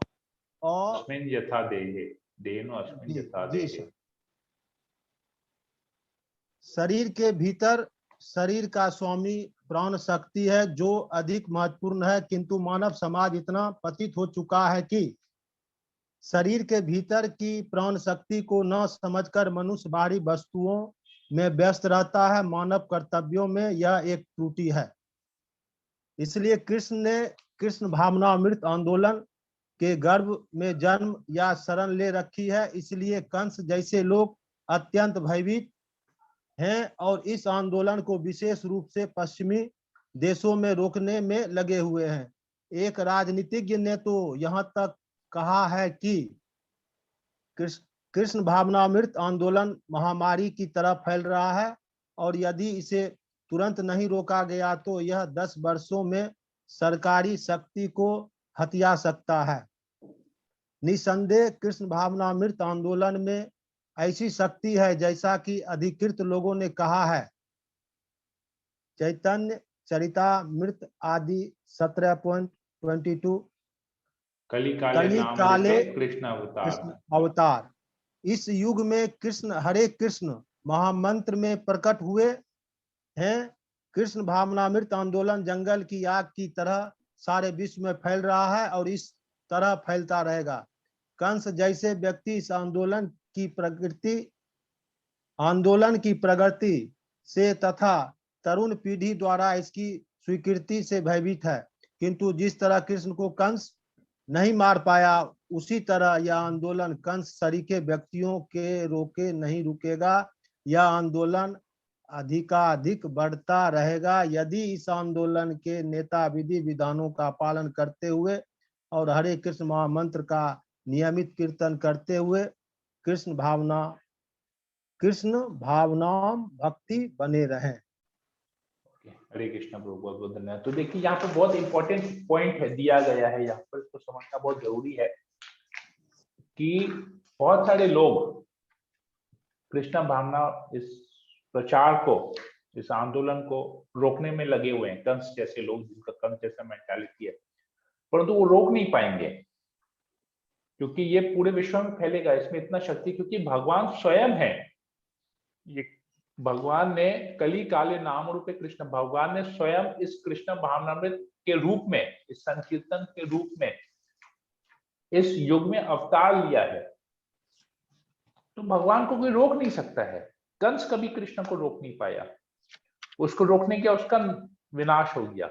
और अस्मिन् यथा देहे देहिनो अस्मिन् जी यथा जी देहे। सर, शरीर के भीतर शरीर का स्वामी प्राण शक्ति है जो अधिक महत्वपूर्ण है, किंतु मानव समाज इतना पतित हो चुका है कि शरीर के भीतर की प्राण शक्ति को न समझकर मनुष्य बाहरी वस्तुओं में व्यस्त रहता है। मानव कर्तव्यों में यह एक त्रुटि है। इसलिए कृष्ण ने कृष्ण भावनामृत आंदोलन के गर्भ में जन्म या शरण ले रखी है। इसलिए कंस जैसे लोग अत्यंत भयभीत हैं और इस आंदोलन को विशेष रूप से पश्चिमी देशों में रोकने में लगे हुए हैं। एक राजनीतिज्ञ ने तो यहाँ तक कहा है कि कृष्ण भावनामृत आंदोलन महामारी की तरह फैल रहा है और यदि इसे तुरंत नहीं रोका गया तो यह 10 वर्षों में सरकारी शक्ति को हथिया सकता है। निसंदेह कृष्ण भावनामृत आंदोलन में ऐसी शक्ति है, जैसा कि अधिकृत लोगों ने कहा है। चैतन्य चरितामृत आदि 17.22 कली काले कली नाम काले रूपे कृष्ण अवतार। कृष्ण अवतार। इस युग में कृष्ण हरे कृष्ण महामंत्र में प्रकट हुए हैं। कृष्ण भावनामृत आंदोलन जंगल की आग की तरह सारे विश्व में फैल रहा है और इस तरह फैलता रहेगा। कंस जैसे व्यक्ति इस आंदोलन की प्रगति से तथा तरुण पीढ़ी द्वारा इसकी स्वीकृति से भयभीत है, किंतु जिस तरह कृष्ण को कंस नहीं मार पाया, उसी तरह यह आंदोलन कंस सरीखे व्यक्तियों के रोके नहीं रुकेगा। यह आंदोलन अधिकाधिक बढ़ता रहेगा यदि इस आंदोलन के नेता विधि विधानों का पालन करते हुए और हरे कृष्ण महामंत्र का नियमित कीर्तन करते हुए कृष्ण भावना भक्ति बने रहें। हरे कृष्ण प्रभु, बहुत बहुत धन्यवाद। तो देखिए यहाँ पे बहुत इंपॉर्टेंट पॉइंट है दिया गया है, यहाँ पर इसको समझना बहुत जरूरी है कि बहुत सारे लोग कृष्ण भावना इस प्रचार को, इस आंदोलन को रोकने में लगे हुए हैं। कंस जैसे लोग, जिनका कंस जैसा मेंटालिटी है, परंतु वो रोक नहीं पाएंगे क्योंकि ये पूरे विश्व में फैलेगा। इसमें इतना शक्ति, क्योंकि भगवान स्वयं है। ये भगवान ने कली काले नाम रूपे कृष्ण, भगवान ने स्वयं इस कृष्ण भावनामृत के रूप में, इस संकीर्तन के रूप में इस युग में अवतार लिया है। तो भगवान को कोई रोक नहीं सकता है। कंस कभी कृष्ण को रोक नहीं पाया, उसको रोकने के उसका विनाश हो गया।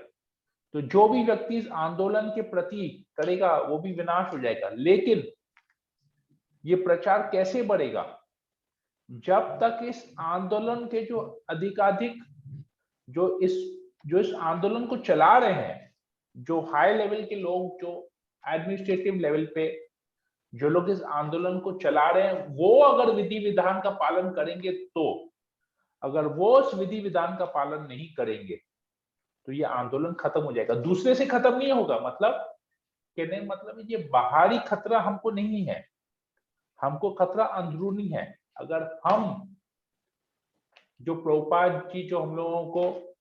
तो जो भी व्यक्ति इस आंदोलन के प्रति करेगा वो भी विनाश हो जाएगा। लेकिन ये प्रचार कैसे बढ़ेगा? जब तक इस आंदोलन के जो अधिकाधिक जो इस आंदोलन को चला रहे हैं, जो हाई लेवल के लोग, जो एडमिनिस्ट्रेटिव लेवल पे जो लोग इस आंदोलन को चला रहे हैं, वो अगर विधि विधान का पालन करेंगे, तो अगर वो उस विधि विधान का पालन नहीं करेंगे तो ये आंदोलन खत्म हो जाएगा। दूसरे से खत्म नहीं होगा। मतलब कहने का मतलब ये बाहरी खतरा हमको नहीं है, हमको खतरा अंदरूनी है। अगर हम जो प्रभुपाद जी जो हम लोगों को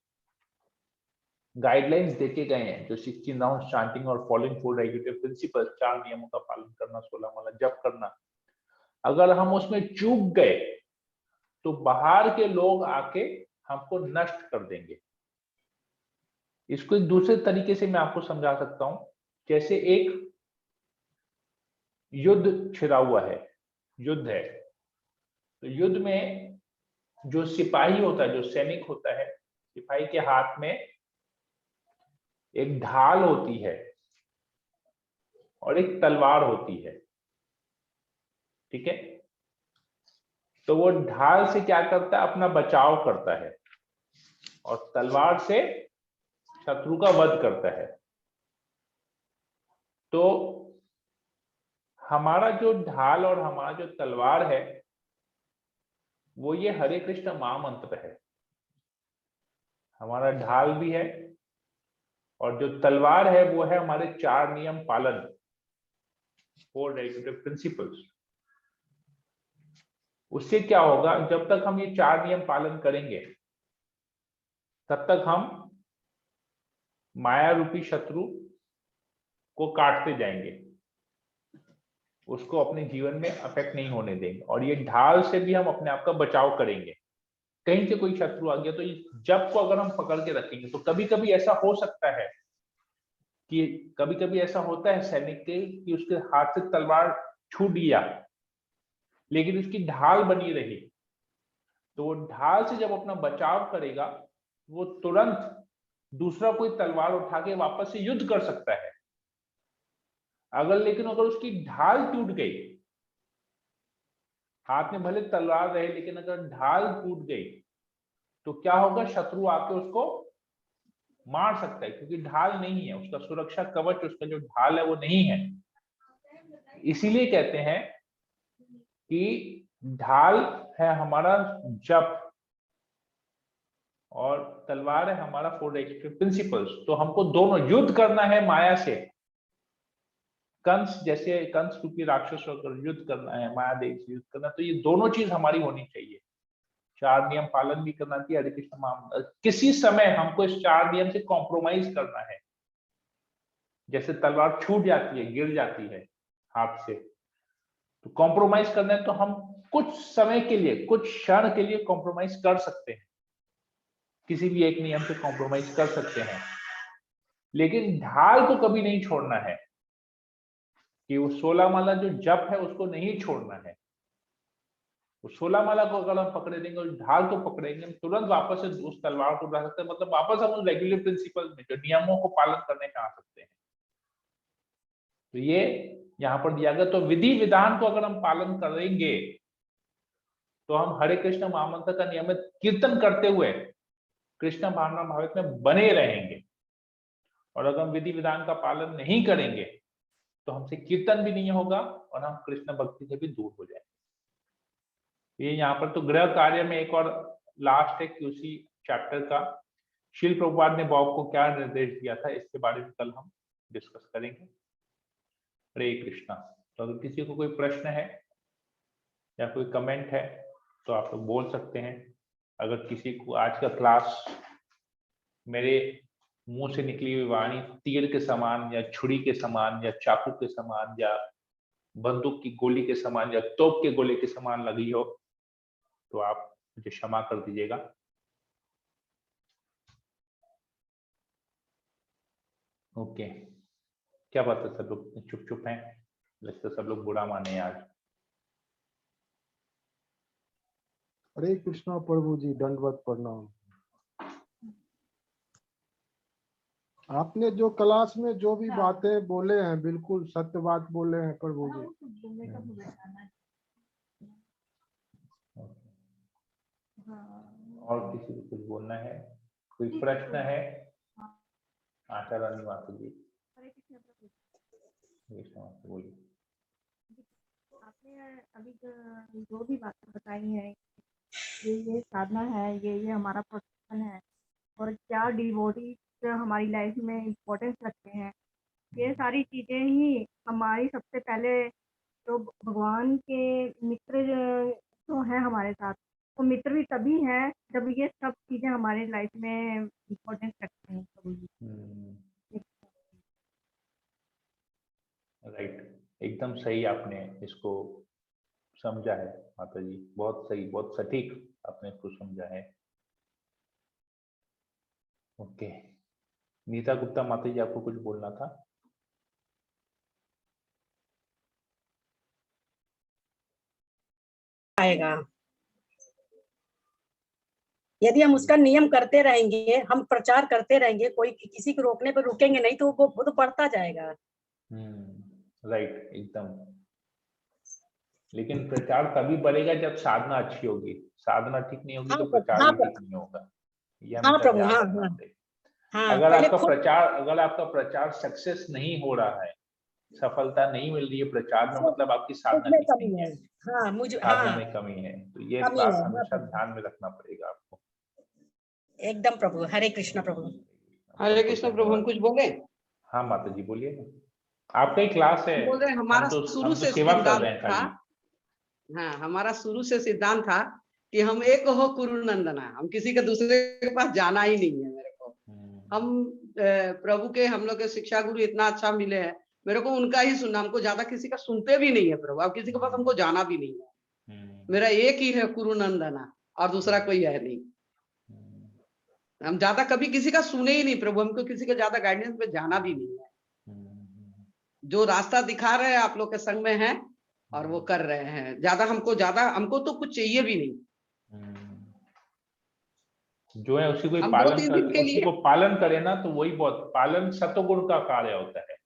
गाइडलाइंस देके गए हैं, जो 16 राउंड चांटिंग और फॉलोइंग 4 रेगुलेटिव प्रिंसिपल्स, 4 नियमों का पालन करना, 16 माला जप करना, अगर हम उसमें चूक गए तो बाहर के लोग आके हमको नष्ट कर देंगे। इसको एक दूसरे तरीके से मैं आपको समझा सकता हूं। जैसे एक युद्ध छिड़ा हुआ है, युद्ध है, तो युद्ध में जो सिपाही होता है, जो सैनिक होता है, सिपाही के हाथ में एक ढाल होती है और एक तलवार होती है। ठीक है? तो वो ढाल से क्या करता है? अपना बचाव करता है, और तलवार से शत्रु का वध करता है। तो हमारा जो ढाल और हमारा जो तलवार है वो ये हरे कृष्ण महामंत्र है। हमारा ढाल भी है और जो तलवार है वो है हमारे 4 नियम पालन, 4 रेगुलेटिव प्रिंसिपल्स। उससे क्या होगा? जब तक हम ये 4 नियम पालन करेंगे तब तक हम माया रूपी शत्रु को काटते जाएंगे, उसको अपने जीवन में अफेक्ट नहीं होने देंगे, और ये ढाल से भी हम अपने आप का बचाव करेंगे। कहीं से कोई शत्रु आ गया तो इस जप को अगर हम पकड़ के रखेंगे, तो कभी कभी ऐसा हो सकता है कि कभी कभी ऐसा होता है सैनिक के कि उसके हाथ से तलवार छूट गया, लेकिन उसकी ढाल बनी रही, तो वो ढाल से जब अपना बचाव करेगा, वो तुरंत दूसरा कोई तलवार उठा के वापस से युद्ध कर सकता है। लेकिन अगर उसकी ढाल टूट गई, हाथ में भले तलवार रहे लेकिन अगर ढाल टूट गई, तो क्या होगा, शत्रु आके उसको मार सकता है, क्योंकि ढाल नहीं है, उसका सुरक्षा कवच, उसका जो ढाल है वो नहीं है। इसीलिए कहते हैं कि ढाल है हमारा जप और तलवार है हमारा 4 एक्सट्रीम प्रिंसिपल्स। तो हमको दोनों युद्ध करना है माया से, कंस जैसे कंस रूपी राक्षस होकर युद्ध करना है, माया देवी से युद्ध करना, तो ये दोनों चीज हमारी होनी चाहिए। 4 नियम पालन भी करना चाहिए, हरे कृष्ण महामंत्र। किसी समय हमको इस 4 नियम से कॉम्प्रोमाइज करना है। जैसे तलवार छूट जाती है, गिर जाती है हाथ से, तो कॉम्प्रोमाइज करना है, तो हम कुछ समय के लिए, कुछ क्षण के लिए कॉम्प्रोमाइज कर सकते हैं, किसी भी एक नियम से कॉम्प्रोमाइज कर सकते हैं, लेकिन ढाल को कभी नहीं छोड़ना है, कि वो 16 माला जो जप है उसको नहीं छोड़ना है। वो 16 माला को अगर हम पकड़े देंगे और ढाल को पकड़ेंगे, हम तुरंत वापस से उस तलवार को उठा सकते हैं, मतलब वापस हम उस रेगुलर प्रिंसिपल में, जो नियमों को पालन करने में आ सकते हैं। तो ये यहाँ पर दिया गया। तो विधि विधान को अगर हम पालन करेंगे, तो हम हरे कृष्ण महामंत्र का नियमित कीर्तन करते हुए कृष्ण भावना भावित में बने रहेंगे। और अगर हम विधि विधान का पालन नहीं करेंगे, तो हमसे कीर्तन भी नहीं होगा और हम कृष्ण भक्ति से भी दूर हो जाएंगे। ये यहाँ पर तो गृह कार्य में एक और लास्ट है कि उसी चैप्टर का श्रील प्रभुपाद ने बॉब को क्या निर्देश दिया था, इसके बारे में कल हम डिस्कस करेंगे। हरे कृष्णा। तो अगर किसी को कोई प्रश्न है या कोई कमेंट है तो आप लोग बोल सकते हैं। अगर किसी को आज का क्लास मेरे मुंह से निकली हुई वाणी तीर के समान या छुरी के समान या चाकू के समान या बंदूक की गोली के समान या तोप के गोले के समान लगी हो, तो आप मुझे क्षमा कर दीजिएगा। ओके, क्या बात है, सब लोग चुप चुप हैं, लगता है सब लोग बुरा माने आज। हरे कृष्णा प्रभु जी, दंडवत प्रणाम। आपने जो क्लास में जो भी बातें बोले हैं बिल्कुल सत्य बात बोले हैं प्रभु जी। और किसी को कुछ बोलना है, कोई प्रश्न है? आशा रानी माता जी, बोलिए। आपने अभी जो भी बातें बताई है, ये साधना है, ये हमारा प्रोटेक्शन है, और क्या डिवोटी हमारी लाइफ में इम्पोर्टेंस रखते हैं, ये सारी चीजें ही हमारी सबसे पहले तो भगवान के मित्र जो है हमारे साथ, तो मित्र भी तभी है जब ये सब चीजें हमारी लाइफ में इम्पोर्टेंस रखते हैं। राइट, एकदम सही आपने इसको समझा है माता जी, बहुत सही, बहुत सटीक आपने इसको समझा है। ओके, नीता गुप्ता माता जी, आपको कुछ बोलना था? आएगा यदि हम उसका नियम करते रहेंगे, हम प्रचार करते रहेंगे, कोई किसी को रोकने पर रुकेंगे नहीं तो वो तो बढ़ता जाएगा। राइट, एकदम। लेकिन प्रचार तभी बढ़ेगा जब साधना अच्छी होगी, साधना ठीक नहीं होगी तो प्रचार भी ठीक नहीं होगा। ये हमेशा ध्यान रखना पड़ेगा। अगर आपका प्रचार सक्सेस नहीं हो रहा है, सफलता नहीं मिल रही है प्रचार में, मतलब आपकी साधना ठीक नहीं है, साधना में कमी है। तो ये बात हमेशा ध्यान में रखना पड़ेगा आपको। एकदम प्रभु। हरे कृष्ण प्रभु। हरे कृष्ण प्रभु। हम कुछ बोले? हाँ माता जी बोलिए ना, आपका ही क्लास है। बोल रहे हमारा शुरू से सेवा कर सिद्धांत रहे हैं था। हाँ, हमारा शुरू से सिद्धांत था कि हम एक हो कुरु नंदना, हम किसी के दूसरे के पास जाना ही नहीं है मेरे को। हम प्रभु के, हम लोग के शिक्षा गुरु इतना अच्छा मिले हैं, मेरे को उनका ही सुनना, हमको ज्यादा किसी का सुनते भी नहीं है प्रभु, अब किसी के पास हमको जाना भी नहीं है। मेरा एक ही है कुरु नंदना और दूसरा कोई है नहीं। हम ज्यादा कभी किसी का सुने ही नहीं प्रभु, हमको किसी के ज्यादा गाइडेंस पे जाना भी नहीं है। जो रास्ता दिखा रहे हैं आप लोग के संग में है और वो कर रहे हैं, ज्यादा हमको तो कुछ चाहिए भी नहीं। जो है उसी को हम पालन 2-3 कर, दिन के उसी लिए को पालन करे ना, तो वही बहुत, पालन सतोगुण का कार्य होता है।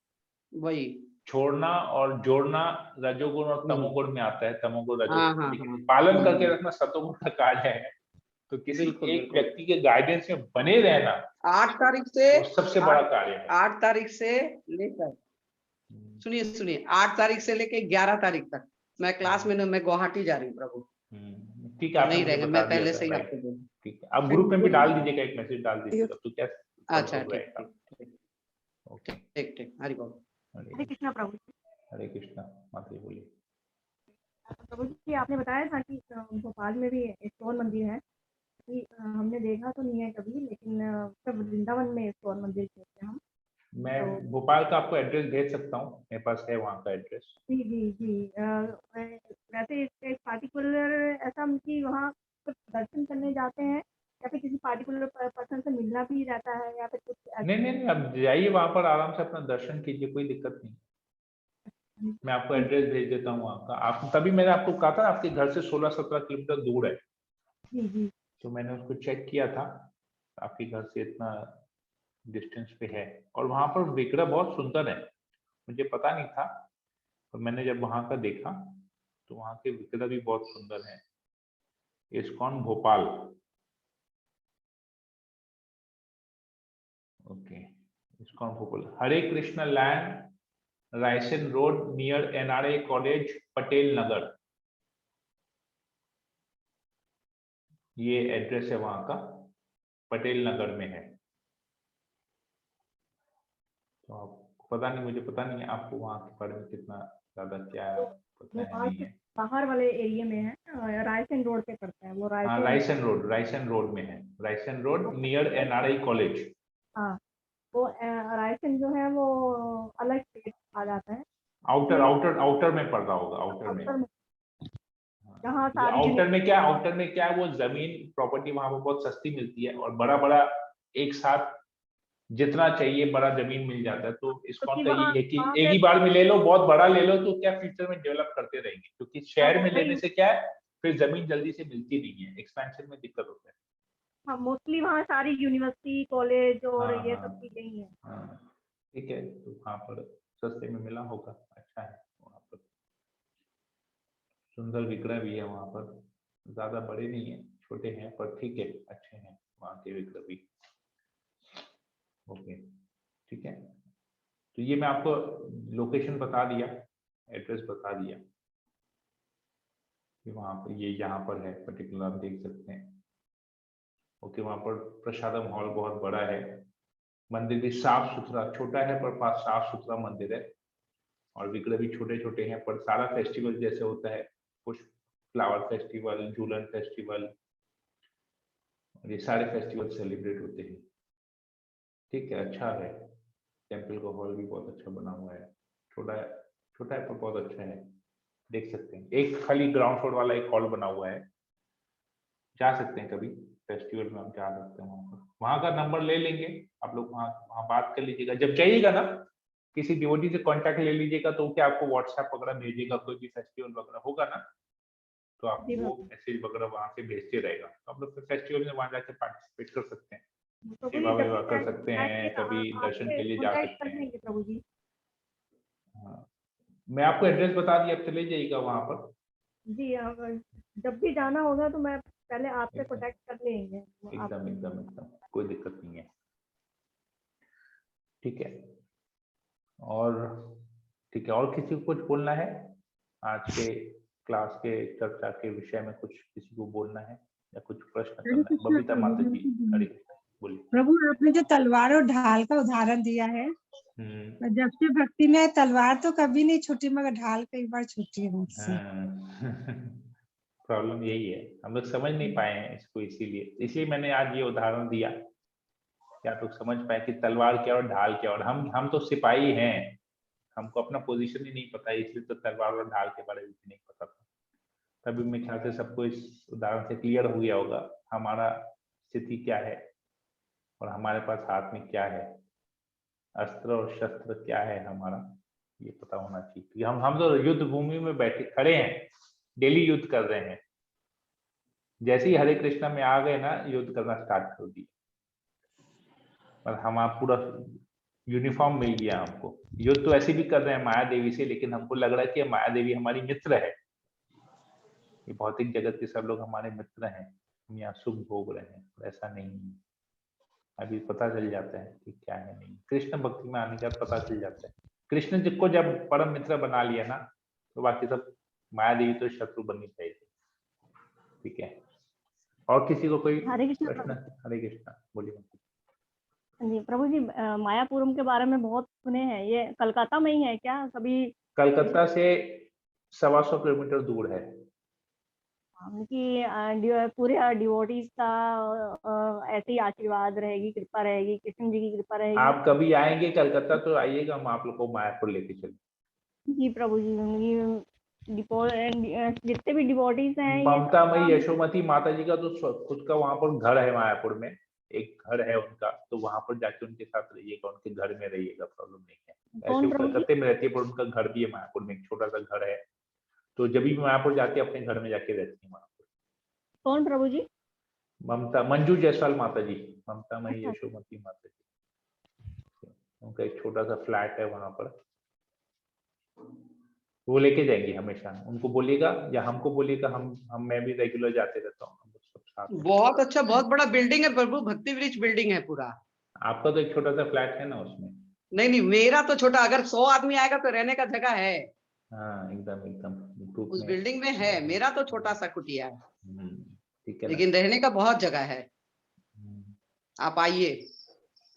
वही छोड़ना और जोड़ना रजोगुण और तमोगुण में आता है, तमोगुण हाँ, रजोगुण, हाँ, लेकिन हाँ। पालन करके रखना सतोगुण का कार्य है। तो किसी बिल्कुल, एक बिल्कुल। व्यक्ति के गाइडेंस में बने रहना 8 तारीख से वो सबसे बड़ा कार्य है। 8 तारीख से लेकर, सुनिए 8 तारीख से लेके 11 तारीख तक मैं क्लास में, मैं गुवाहाटी जा रही हूँ प्रभु। ठीक है, आपने नहीं मुझे रहेगा, बता मैं दिया पहले था से ही भाई। आपको बोलूँ। ठीक है, आप ग्रुप में भी डाल दीजिएगा, एक मैसेज डाल दीजिएगा तो क्या अच्छा, कंट्रोल रहेगा। ओके, ठीक, हरि बोल। हरे कृष्णा प्रभु जी। हरे कृष्णा। माता जी बोलिए। प्रभु जी, आपने बताया था कि भोपाल में भी इस्कॉन मंदिर है, कि हमने देखा तो नहीं है कभी, लेकिन सब वृंदावन में इस्कॉन मंदिर कहते हैं हम। मैं भोपाल का आपको एड्रेस भेज सकता हूँ, मेरे पास है वहाँ का एड्रेस। जी जी जी। वैसे एक पार्टिकुलर ऐसा कि वहाँ कुछ दर्शन करने जाते हैं या फिर किसी पार्टिकुलर पर्सन से मिलना भी रहता है या फिर कुछ नहीं, आप जाइए वहाँ पर, आराम से अपना दर्शन कीजिए, कोई दिक्कत नहीं। मैं आपको एड्रेस भेज देता हूँ वहाँ का। आप तभी मैंने आपको कहा था आपके घर से 16-17 किलोमीटर दूर है। जी जी। तो मैंने उसको चेक किया था, आपके घर से इतना डिस्टेंस पे है, और वहाँ पर विग्रह बहुत सुंदर है। मुझे पता नहीं था, तो मैंने जब वहाँ का देखा तो वहाँ के विग्रह भी बहुत सुंदर है। ISKCON Bhopal, okay, ISKCON Bhopal, Hare Krishna land, Raisen road, near NRI college, Patel Nagar, ये एड्रेस है वहाँ का, पटेल नगर में है। तो आपको पता नहीं, मुझे पता नहीं आपको वहाँ के बारे में कितना ज्यादा क्या पता है नहीं है। बाहर वाले एरिया में है, रायसेन रोड पे पड़ता है वो। हाँ, रायसेन रोड में है, Raisen road near NRI college. हाँ, वो रायसेन जो है वो अलग स्टेट आ जाता है। आउटर में पड़ रहा होगा, आउटर में। जहाँ आउटर में क्या है, वो जमीन प्रॉपर्टी वहां पर बहुत सस्ती मिलती है, और बड़ा एक साथ जितना चाहिए बड़ा जमीन मिल जाता है। तो इस्कॉन का ये है कि एक ही बार में ले लो, बहुत बड़ा ले लो, तो क्या फ्यूचर में डेवलप करते रहेंगे, क्योंकि शहर में लेने से क्या है, फिर जमीन जल्दी से मिलती नहीं है, एक्सपेंशन में दिक्कत होता है। हाँ, मोस्टली वहाँ सारी यूनिवर्सिटी, कॉलेज और ये सब चीजें ही है। ठीक है, तो वहाँ पर सस्ते में मिला होगा, अच्छा है। वहाँ पर सुंदर विग्रह भी है, वहाँ पर ज्यादा बड़े नहीं है, छोटे हैं, पर ठीक है, अच्छे हैं वहाँ के विग्रह भी। ओके, ठीक है, तो ये मैं आपको लोकेशन बता दिया, एड्रेस बता दिया कि वहाँ पर ये यहाँ पर है, पर्टिकुलर आप देख सकते हैं। ओके, वहाँ पर प्रसादम हॉल बहुत बड़ा है, मंदिर भी साफ सुथरा, छोटा है पर पास साफ सुथरा मंदिर है, और विग्रह भी छोटे छोटे हैं, पर सारा फेस्टिवल जैसे होता है, पुष्प फ्लावर फेस्टिवल, झूलन फेस्टिवल, और ये सारे फेस्टिवल सेलिब्रेट होते हैं। ठीक है, अच्छा है, टेम्पल का हॉल भी बहुत अच्छा बना हुआ है, छोटा है पर बहुत अच्छा है, देख सकते हैं। एक खाली ग्राउंड फ्लोर वाला एक हॉल बना हुआ है, जा सकते हैं कभी फेस्टिवल में, हम जा सकते हैं वहाँ पर। वहाँ का नंबर ले लेंगे आप लोग, वहाँ बात कर लीजिएगा, जब जाइएगा ना किसी डिवोटी से कांटेक्ट ले लीजिएगा, तो क्या आपको व्हाट्सएप वगैरह भेजिएगा, कोई भी फेस्टिवल वगैरह होगा ना, तो आपको वो मैसेज वगैरह वहाँ से भेजते रहेगा, तो आप लोग फेस्टिवल में वहाँ जाके पार्टिसिपेट कर सकते हैं, सेवा वेवा कर सकते हैं, कभी दर्शन के लिए जा सकते हैं। प्रभु जी, हाँ, मैं आपको एड्रेस बता दिया, आप चले जाइएगा वहाँ पर। जी, जब भी जाना होगा तो मैं पहले आपसे कांटेक्ट कर लेंगे। एकदम कोई दिक्कत नहीं है, ठीक है। और ठीक है, और किसी को कुछ बोलना है आज के क्लास के चर्चा के विषय में, कुछ किसी को बोलना है या कुछ प्रश्न करना है? बबीता माता जी, हरे कृष्ण, बोलिए। प्रभु, आपने जो तलवार और ढाल का उदाहरण दिया है, जब से भक्ति में तलवार तो कभी नहीं छूटी, मगर ढाल कई बार छूटी है मुझसे। प्रॉब्लम यही है, हम लोग समझ नहीं पाए हैं इसको, इसीलिए मैंने आज ये उदाहरण दिया कि आप लोग समझ पाए कि तलवार क्या और ढाल क्या। और हम तो सिपाही हैं, हमको अपना पोजीशन ही नहीं पता है, इसलिए तो तलवार और ढाल के बारे में भी नहीं पता था। तभी मेरे ख्याल से सबको इस उदाहरण से क्लियर हो गया होगा हमारा स्थिति क्या है और हमारे पास हाथ में क्या है, अस्त्र और शस्त्र क्या है हमारा, ये पता होना चाहिए। कि हम तो युद्ध भूमि में बैठे खड़े हैं, डेली युद्ध कर रहे हैं। जैसे ही हरे कृष्णा में आ गए ना, युद्ध करना स्टार्ट कर दिया। और हम आप पूरा यूनिफॉर्म मिल गया हमको। युद्ध तो ऐसे भी कर रहे हैं माया देवी से, लेकिन हमको लग रहा है कि माया देवी हमारी मित्र है। ये भौतिक जगत के सब लोग हमारे मित्र हैं, हम यहाँ सुख भोग रहे हैं। ऐसा नहीं है, अभी पता चल जाता है कि क्या है नहीं। कृष्ण भक्ति में आने के बाद पता चल जाता है। कृष्ण जी को जब परम मित्र बना लिया ना, तो बाकी सब माया देवी तो शत्रु बननी चाहिए। ठीक है, और किसी को कोई हरे कृष्ण प्रश्न? हरे कृष्णा, बोलिए। जी प्रभु जी, मायापुरम के बारे में बहुत सुने हैं। ये कलकत्ता में ही है क्या? कभी कलकत्ता से 125 किलोमीटर दूर है। उनकी पूरे डिवोटीज का ऐसे ही आशीर्वाद रहेगी, कृपा रहेगी, कृष्ण जी की कृपा रहेगी। आप कभी आएंगे कलकत्ता तो आइएगा, हम आप लोग को मायापुर लेके चलेंगे। जी प्रभु जी, जितने भी डिवोटीज हैं, ममता मई यशोमती माता जी का तो खुद का वहां पर घर है, मायापुर में एक घर है उनका, तो वहां पर जाके उनके साथ रहिएगा, उनके घर में रहिएगा, प्रॉब्लम नहीं है। ऐसे वो कलकत्ते में रहती है, पर उनका घर भी है मायापुर में, एक छोटा सा घर है। तो जब भी मायापुर जाके अपने घर में जाके रहती है मायापुर। कौन प्रभु जी? ममता, मंजू जायसवाल माता जी, ममता मई यशोमती माता जी, उनका एक छोटा सा फ्लैट है वहां पर। वो लेके जाएंगे हमेशा, उनको बोलिएगा या हमको बोलिएगा, मैं भी रेगुलर जाते रहता हूँ। बहुत अच्छा, बहुत बड़ा बिल्डिंग है प्रभु, भक्ति वृक्ष बिल्डिंग है पूरा। आपका तो एक छोटा सा फ्लैट है ना उसमें। नहीं, मेरा तो छोटा, अगर 100 आदमी आएगा तो रहने का जगह है। हाँ, एकदम उस बिल्डिंग में है। मेरा तो छोटा सा कुटिया है, ठीक है, लेकिन रहने का बहुत जगह है। आप आइए।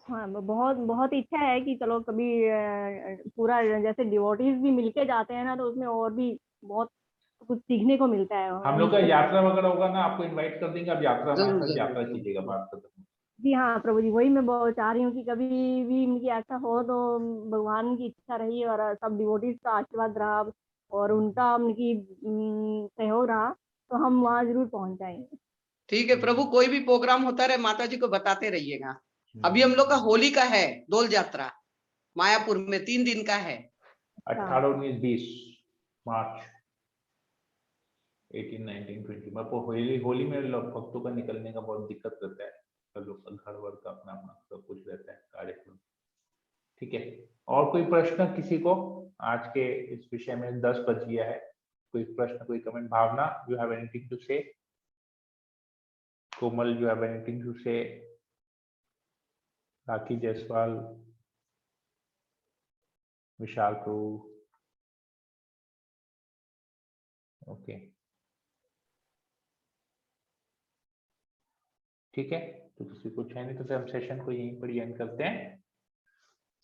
हाँ, बहुत बहुत इच्छा है कि चलो कभी पूरा जैसे डिवोटीज भी मिलके जाते हैं ना, तो उसमें और भी बहुत कुछ सीखने को मिलता है। हम लोग का यात्रा वगैरह होगा ना, आपको इनवाइट कर देंगे, आप यात्रा हमारे साथ यात्रा कीजिएगा, बात खत्म। जी हाँ प्रभु जी, वही मैं बहुत चाह रही हूँ कि कभी भी इनकी ऐसा हो तो भगवान की इच्छा रही और सब डिवोटीज का आशीर्वाद रहा और उनका उनकी सहयोग रहा, तो हम वहाँ जरूर पहुंच जाएंगे। ठीक है प्रभु, कोई भी प्रोग्राम होता रहे माता जी को बताते रहिएगा। अभी हम लोग का होली का है डोल यात्रा, मायापुर में 3 दिन का है। 18, 19, 20 मार्च 18, 19, 20। होली में भक्तों का निकलने का बहुत दिक्कत रहता है, सब लोग का घर वर का अपना अपना सब कुछ रहता है कार्यक्रम। ठीक है, और कोई प्रश्न किसी को आज के इस विषय में? 10 बज गया है। कोई प्रश्न, कोई comment? Bhavna, you have anything to say? Komal, you have anything to say? Rakhi Jaiswal, Vishal Prabhu, okay, ठीक है। तो किसी को है नहीं तो फिर हम सेशन को यहीं पर एंड करते हैं।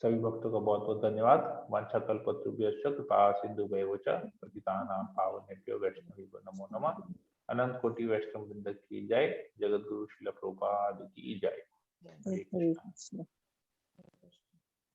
सभी भक्तों का बहुत बहुत धन्यवाद। वाञ्छाकल्पतरुभ्यश्च कृपा सिन्धुभ्येव च पतितानां पावनेभ्यो वैष्णवेभ्यो नमो नमः। अनंत कोटि वैष्णव वृंद की जय। जगत गुरु श्रील प्रभुपाद की जय। हरे कृष्णा।